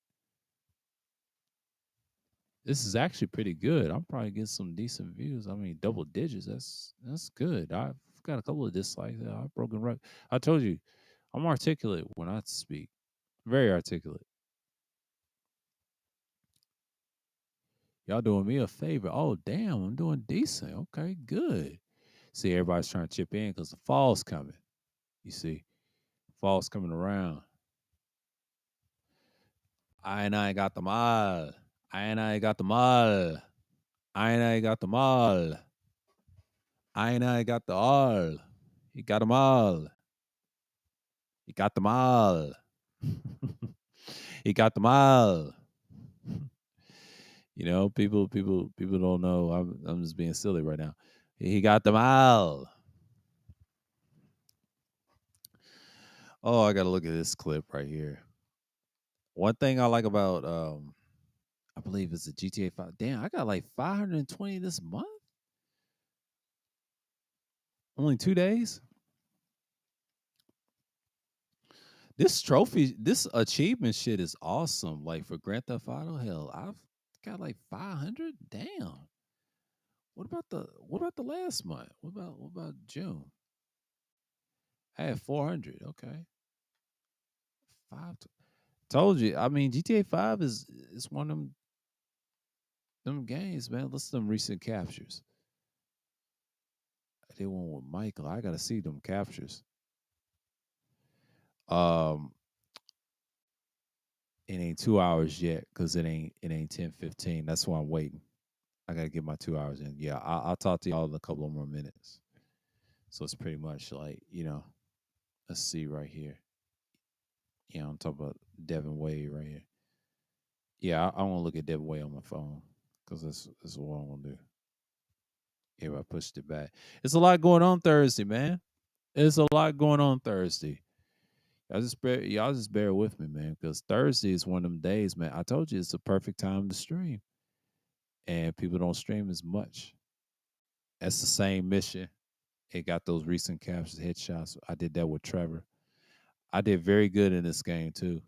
This is actually pretty good. I'm probably getting some decent views. I mean, double digits. That's good. I've got a couple of dislikes. I've broken right. I told you, I'm articulate when I speak. Very articulate. Y'all doing me a favor. Oh, damn, I'm doing decent. Okay, good. See, everybody's trying to chip in because the fall's coming. You see, fall's coming around. I got them all. I got them all. I got them all. I got the all. He got them all. He got them all. He got them all. People don't know. I'm just being silly right now. He got them all. Oh, I gotta look at this clip right here. One thing I like about I believe it's a GTA 5. Damn, I got like 520 this month. Only 2 days. This achievement shit is awesome. Like for Grand Theft Auto, hell, I've got like 500. Damn. What about the last month? What about June? I had 400. Okay, five. Told you. I mean, GTA 5 is one of them games, man. Listen to them recent captures. I did one with Michael. I gotta see them captures. Um, it ain't 2 hours yet because it ain't 10:15. That's why I'm waiting. I gotta get my 2 hours in. Yeah, I'll talk to y'all in a couple of more minutes. So it's pretty much like let's see right here. Yeah, I'm talking about Devin Wade right here. Yeah, I want to look at Devin Wade on my phone because that's what I'm gonna do. Yeah, I pushed it back. It's a lot going on Thursday, man. It's a lot going on Thursday. Y'all just bear with me, man, because Thursday is one of them days, man. I told you it's the perfect time to stream, and people don't stream as much. That's the same mission. It got those recent captures, headshots. I did that with Trevor. I did very good in this game too.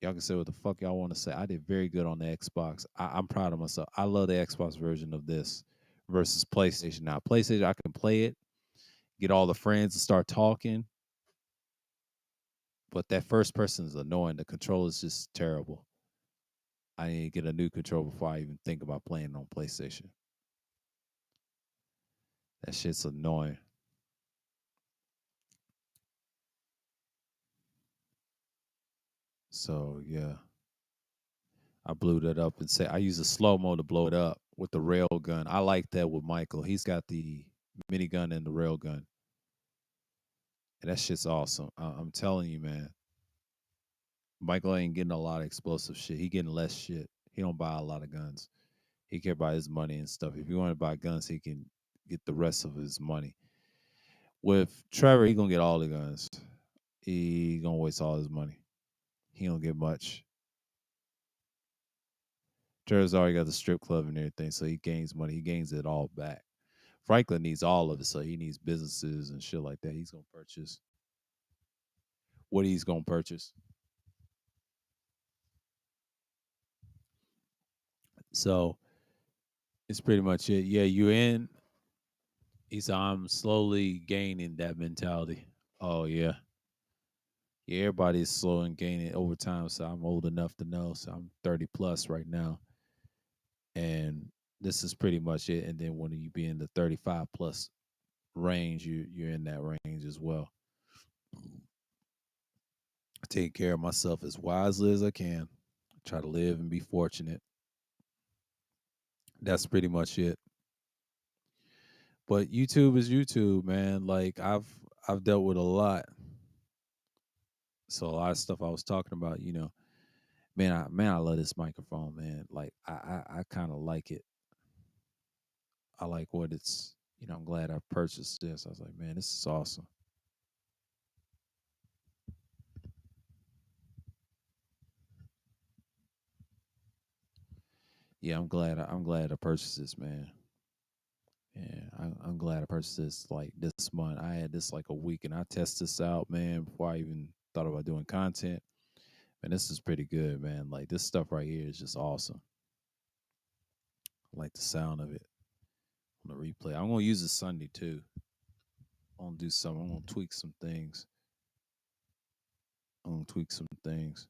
Y'all can say what the fuck y'all want to say. I did very good on the Xbox. I'm proud of myself. I love the Xbox version of this versus PlayStation. Now, PlayStation, I can play it, get all the friends to start talking, but that first person is annoying. The control is just terrible. I need to get a new control before I even think about playing on PlayStation. That shit's annoying. So yeah, I blew that up and say I use a slow mo to blow it up with the rail gun. I like that with Michael. He's got the minigun and the rail gun, and that shit's awesome. I'm telling you, man. Michael ain't getting a lot of explosive shit. He getting less shit. He don't buy a lot of guns. He care about his money and stuff. If you want to buy guns, he can get the rest of his money. With Trevor, he gonna get all the guns. He gonna waste all his money. He don't get much. Trevor's already got the strip club and everything, so he gains money. He gains it all back. Franklin needs all of it, so he needs businesses and shit like that. He's gonna purchase what he's gonna purchase. So it's pretty much it. Yeah, you in. He's I'm slowly gaining that mentality. Oh yeah. Yeah, everybody's slow and gaining over time. So I'm old enough to know. So I'm 30 plus right now. And this is pretty much it. And then when you be in the 35 plus range, you're in that range as well. I take care of myself as wisely as I can. Try to live and be fortunate. That's pretty much it. But YouTube is YouTube, man. Like I've dealt with a lot. So a lot of stuff I was talking about, man, I love this microphone, man. Like I kind of like it. I like what it's. I'm glad I purchased this. I was like, man, this is awesome. Yeah, I'm glad I purchased this, man. Yeah, I'm glad I purchased this like this month. I had this like a week, and I test this out, man, before I even thought about doing content. And this is pretty good, man. Like this stuff right here is just awesome. I like the sound of it on the replay. I'm gonna use it Sunday too. I'm gonna do something. I'm gonna tweak some things. I'm gonna tweak some things.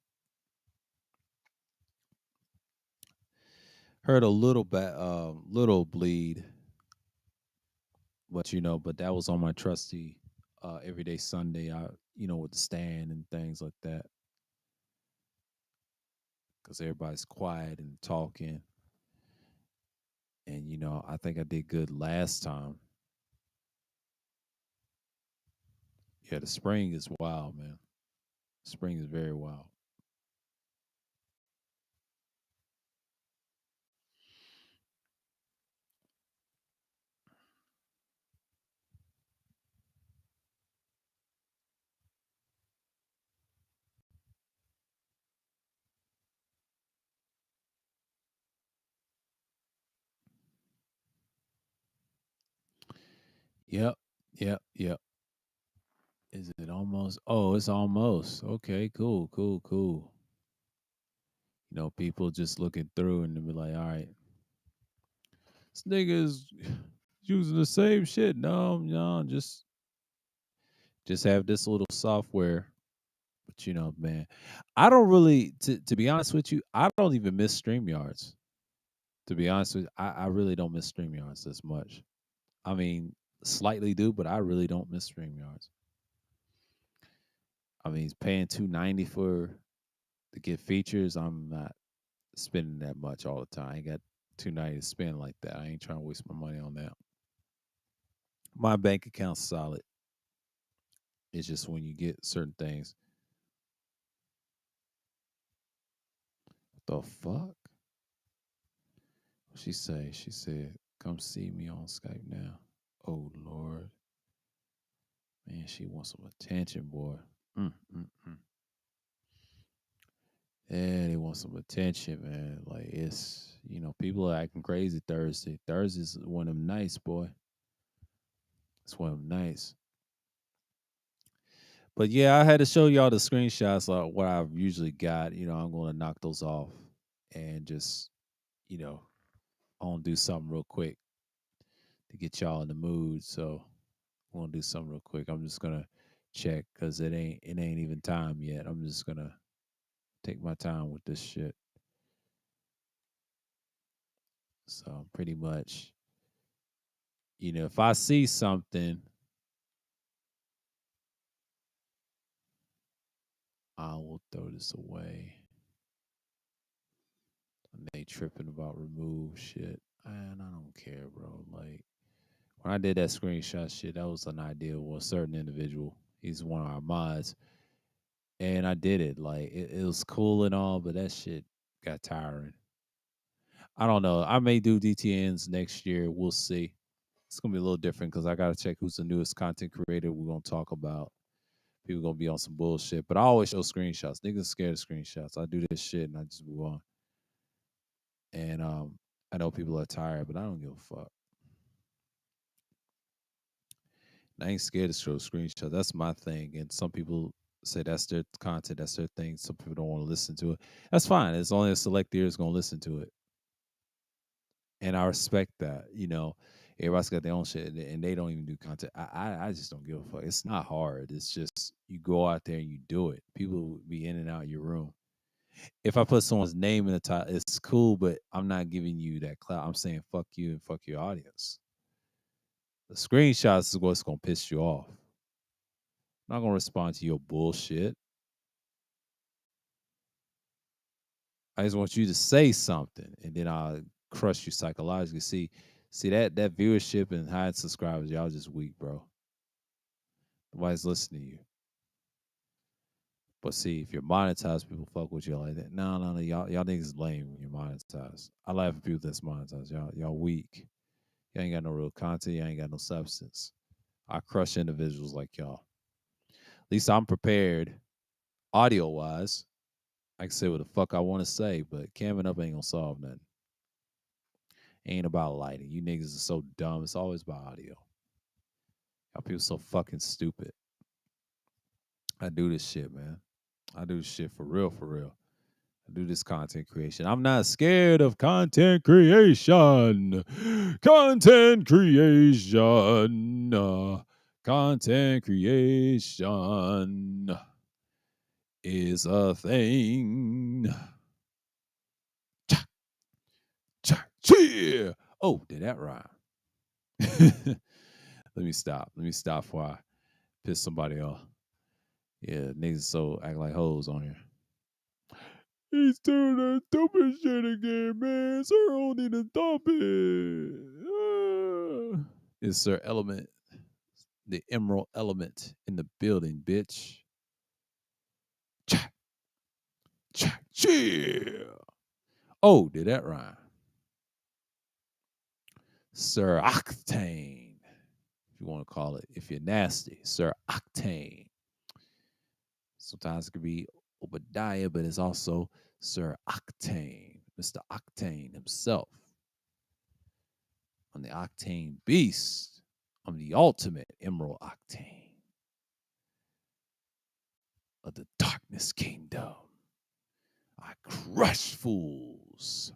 Heard a little bleed, but that was on my trusty everyday Sunday. With the stand and things like that. because everybody's quiet and talking. And I think I did good last time. Yeah, the spring is wild, man. Spring is very wild. Yep, yep, yep. Is it almost? Oh, it's almost. Okay, cool, cool, cool. People just looking through and they be like, all right, this nigga is using the same shit. No, no, just have this little software. But man, I don't really to be honest with you, I don't even miss StreamYards. To be honest with you, I really don't miss StreamYards as much. I mean, slightly do, but I really don't miss StreamYards. I mean, he's paying 290 for to get features. I'm not spending that much all the time. I ain't got 290 to spend like that. I ain't trying to waste my money on that. My bank account's solid. It's just when you get certain things. What the fuck? What she say? She said, "Come see me on Skype now." Oh Lord, man, she wants some attention, boy. Mm, mm, mm. Yeah, they want some attention, man. Like it's people are acting crazy Thursday. Thursday's one of them nights, boy. It's one of them nights. But yeah, I had to show y'all the screenshots of what I've usually got. I'm gonna knock those off and just, you know, I want to do something real quick to get y'all in the mood. So I want to do something real quick. I'm just gonna check because it ain't even time yet. I'm just gonna take my time with this shit. So pretty much, if I see something, I will throw this away. And they tripping about remove shit. And I don't care, bro. Like when I did that screenshot shit, that was an idea with a certain individual. He's one of our mods. And I did it. Like it was cool and all, but that shit got tiring. I don't know. I may do DTNs next year. We'll see. It's gonna be a little different because I gotta check who's the newest content creator we're gonna talk about. People gonna be on some bullshit, but I always show screenshots. Niggas scared of screenshots. I do this shit and I just move on. And I know people are tired, but I don't give a fuck. I ain't scared to show screenshots. That's my thing. And some people say that's their content, that's their thing. Some people don't want to listen to it. That's fine. It's only a select ear is gonna listen to it. And I respect that. Everybody's got their own shit and they don't even do content. I just don't give a fuck. It's not hard. It's just you go out there and you do it. People will be in and out your room. If I put someone's name in the title, it's cool, but I'm not giving you that clout. I'm saying fuck you and fuck your audience. The screenshots is what's gonna piss you off. I'm not gonna respond to your bullshit. I just want you to say something, and then I'll crush you psychologically. See that viewership and high subscribers, y'all just weak, bro. Nobody's listening to you. But see, if you're monetized, people fuck with you like that. No, no, no. Y'all niggas lame when you're monetized. I laugh at people that's monetized. Y'all weak. You ain't got no real content. You ain't got no substance. I crush individuals like y'all. At least I'm prepared, audio wise. I can say what the fuck I want to say, but camming up ain't gonna solve nothing. Ain't about lighting. You niggas are so dumb. It's always about audio. Y'all people so fucking stupid. I do this shit, man. I do this shit for real, for real. I do this content creation. I'm not scared of content creation. Content creation. Content creation is a thing. Cha, cha, cheer. Oh, did that rhyme? Let me stop. Let me stop before I piss somebody off. Yeah, niggas so act like hoes on here. He's doing that stupid shit again, man. Sir don't need to stop it. It's Sir Element, the Emerald Element in the building, bitch. Cha, cha, chill. Oh, did that rhyme? Sir Octane, if you want to call it, if you're nasty. Sir Octane. Sometimes it could be Obadiah, but it's also Sir Octane, Mr. Octane himself. I'm the Octane Beast. I'm the ultimate Emerald Octane of the Darkness Kingdom. I crush fools.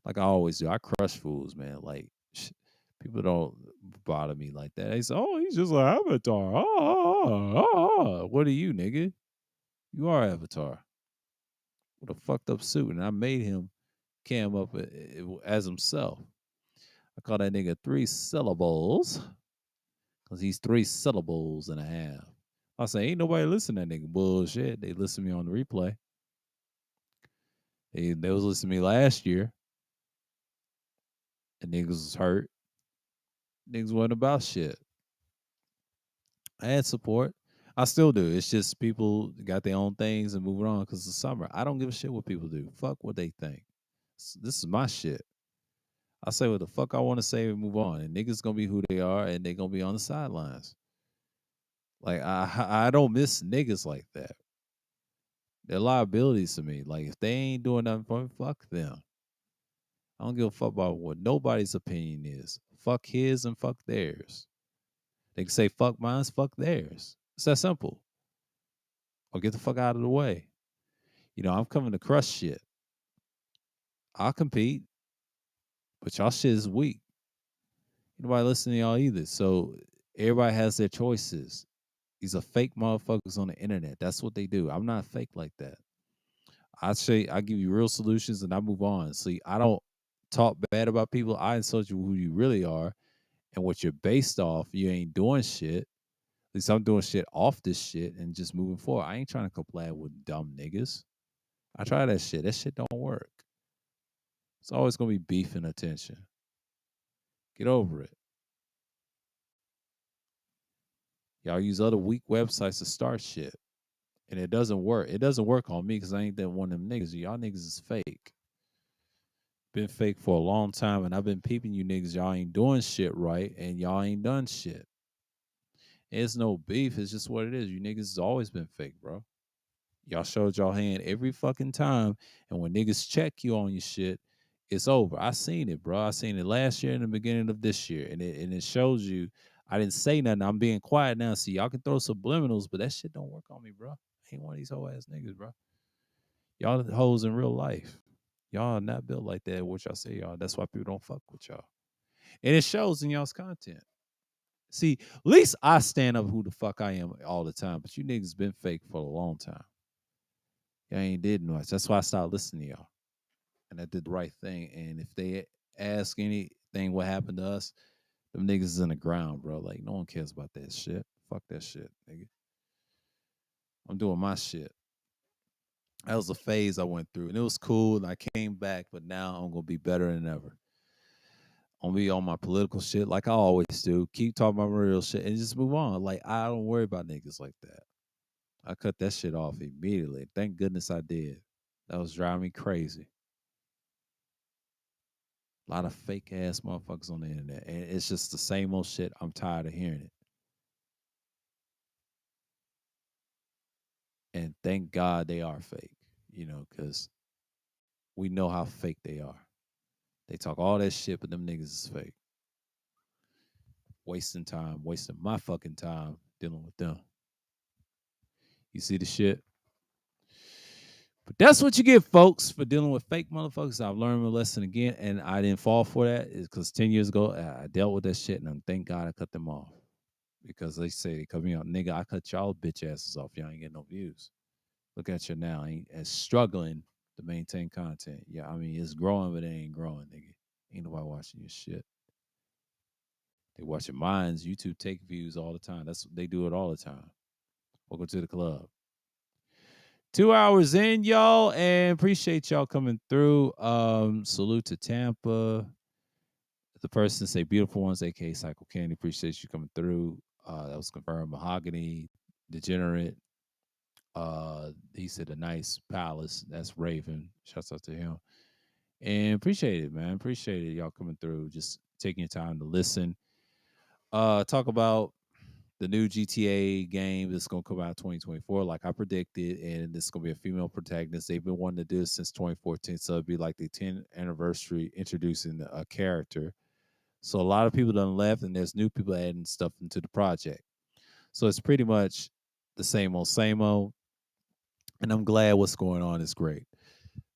Like I always do. I crush fools, man. Like, people don't bother me like that. They say, oh, he's just like Avatar. What are you, nigga? You are Avatar with a fucked up suit, and I made him cam up as himself. I call that nigga 3 syllables because he's 3 syllables and a half. I say, ain't nobody listen to that nigga bullshit. They listen to me on the replay. They was listening to me last year, and niggas was hurt. Niggas wasn't about shit. I had support. I still do. It's just people got their own things and moving on because it's summer. I don't give a shit what people do. Fuck what they think. This is my shit. I say what the fuck I want to say and move on. And niggas gonna be who they are, and they gonna be on the sidelines. Like I don't miss niggas like that. They're liabilities to me. Like if they ain't doing nothing for me, fuck them. I don't give a fuck about what nobody's opinion is. Fuck his and fuck theirs. They can say fuck mine's, fuck theirs. It's that simple. Or get the fuck out of the way. I'm coming to crush shit. I'll compete, but y'all shit is weak. Nobody listening to y'all either. So everybody has their choices. These are fake motherfuckers on the internet. That's what they do. I'm not fake like that. I give you real solutions and I move on. See, I don't talk bad about people. I insult you who you really are and what you're based off. You ain't doing shit. At least I'm doing shit off this shit and just moving forward. I ain't trying to comply with dumb niggas. I try that shit. That shit don't work. It's always gonna be beef and attention. Get over it. Y'all use other weak websites to start shit. And it doesn't work. It doesn't work on me because I ain't that one of them niggas. Y'all niggas is fake. Been fake for a long time, and I've been peeping you niggas. Y'all ain't doing shit right, and y'all ain't done shit. It's no beef. It's just what it is. You niggas has always been fake, bro. Y'all showed y'all hand every fucking time, and when niggas check you on your shit, it's over. I seen it, bro. I seen it last year and the beginning of this year, and it shows you. I didn't say nothing. I'm being quiet now. See, y'all can throw subliminals, but that shit don't work on me, bro. I ain't one of these whole ass niggas, bro. Y'all the hoes in real life. Y'all are not built like that. What y'all say, y'all. That's why people don't fuck with y'all, and it shows in y'all's content. See, at least I stand up who the fuck I am all the time, but you niggas been fake for a long time. Y'all ain't did much. That's why I stopped listening to y'all. And I did the right thing. And if they ask anything what happened to us, them niggas is in the ground, bro. Like, no one cares about that shit. Fuck that shit, nigga. I'm doing my shit. That was a phase I went through. And it was cool. And I came back, but now I'm going to be better than ever. I'm going to be on my political shit like I always do. Keep talking about my real shit and just move on. Like, I don't worry about niggas like that. I cut that shit off immediately. Thank goodness I did. That was driving me crazy. A lot of fake ass motherfuckers on the internet. And it's just the same old shit. I'm tired of hearing it. And thank God they are fake, because we know how fake they are. They talk all that shit, but them niggas is fake. Wasting time, wasting my fucking time dealing with them. You see the shit? But that's what you get, folks, for dealing with fake motherfuckers. I've learned my lesson again, and I didn't fall for that. It's because 10 years ago, I dealt with that shit, and thank God I cut them off. Because they say they cut me off. Nigga, I cut y'all bitch asses off. Y'all ain't getting no views. Look at you now. Ain't as struggling to maintain content. Yeah, I mean, it's growing, but it ain't growing, nigga. Ain't nobody watching your shit. They watching mines. YouTube take views all the time. They do it all the time. Welcome to the club. 2 hours in, y'all, and appreciate y'all coming through. Salute to Tampa. The person say beautiful ones, aka Cycle Candy. Appreciate you coming through. That was confirmed. Mahogany, Degenerate. He said a nice palace. That's Raven. Shouts out to him. And appreciate it, man. Appreciate it. Y'all coming through. Just taking your time to listen. Talk about the new GTA game that's gonna come out 2024, like I predicted, and it's gonna be a female protagonist. They've been wanting to do this since 2014, so it'd be like the 10th anniversary introducing a character. So a lot of people done left, and there's new people adding stuff into the project. So it's pretty much the same old, same old. And I'm glad what's going on is great.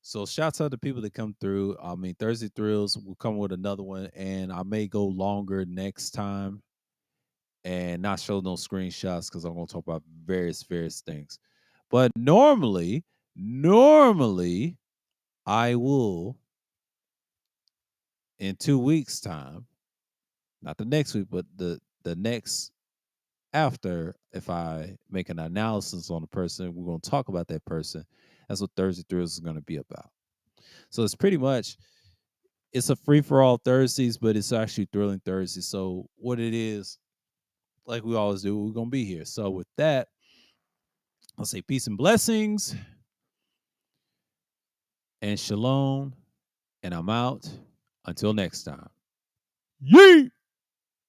So shouts out to people that come through. I mean, Thursday Thrills will come with another one, and I may go longer next time and not show no screenshots because I'm gonna talk about various things. But normally I will in 2 weeks' time, not the next week, but the next after, if I make an analysis on the person, we're gonna talk about that person. That's what Thursday Thrills is gonna be about. So it's pretty much it's a free for all Thursdays, but it's actually thrilling Thursday. So what it is, like we always do, we're gonna be here. So with that, I'll say peace and blessings and shalom, and I'm out. Until next time. Yeet!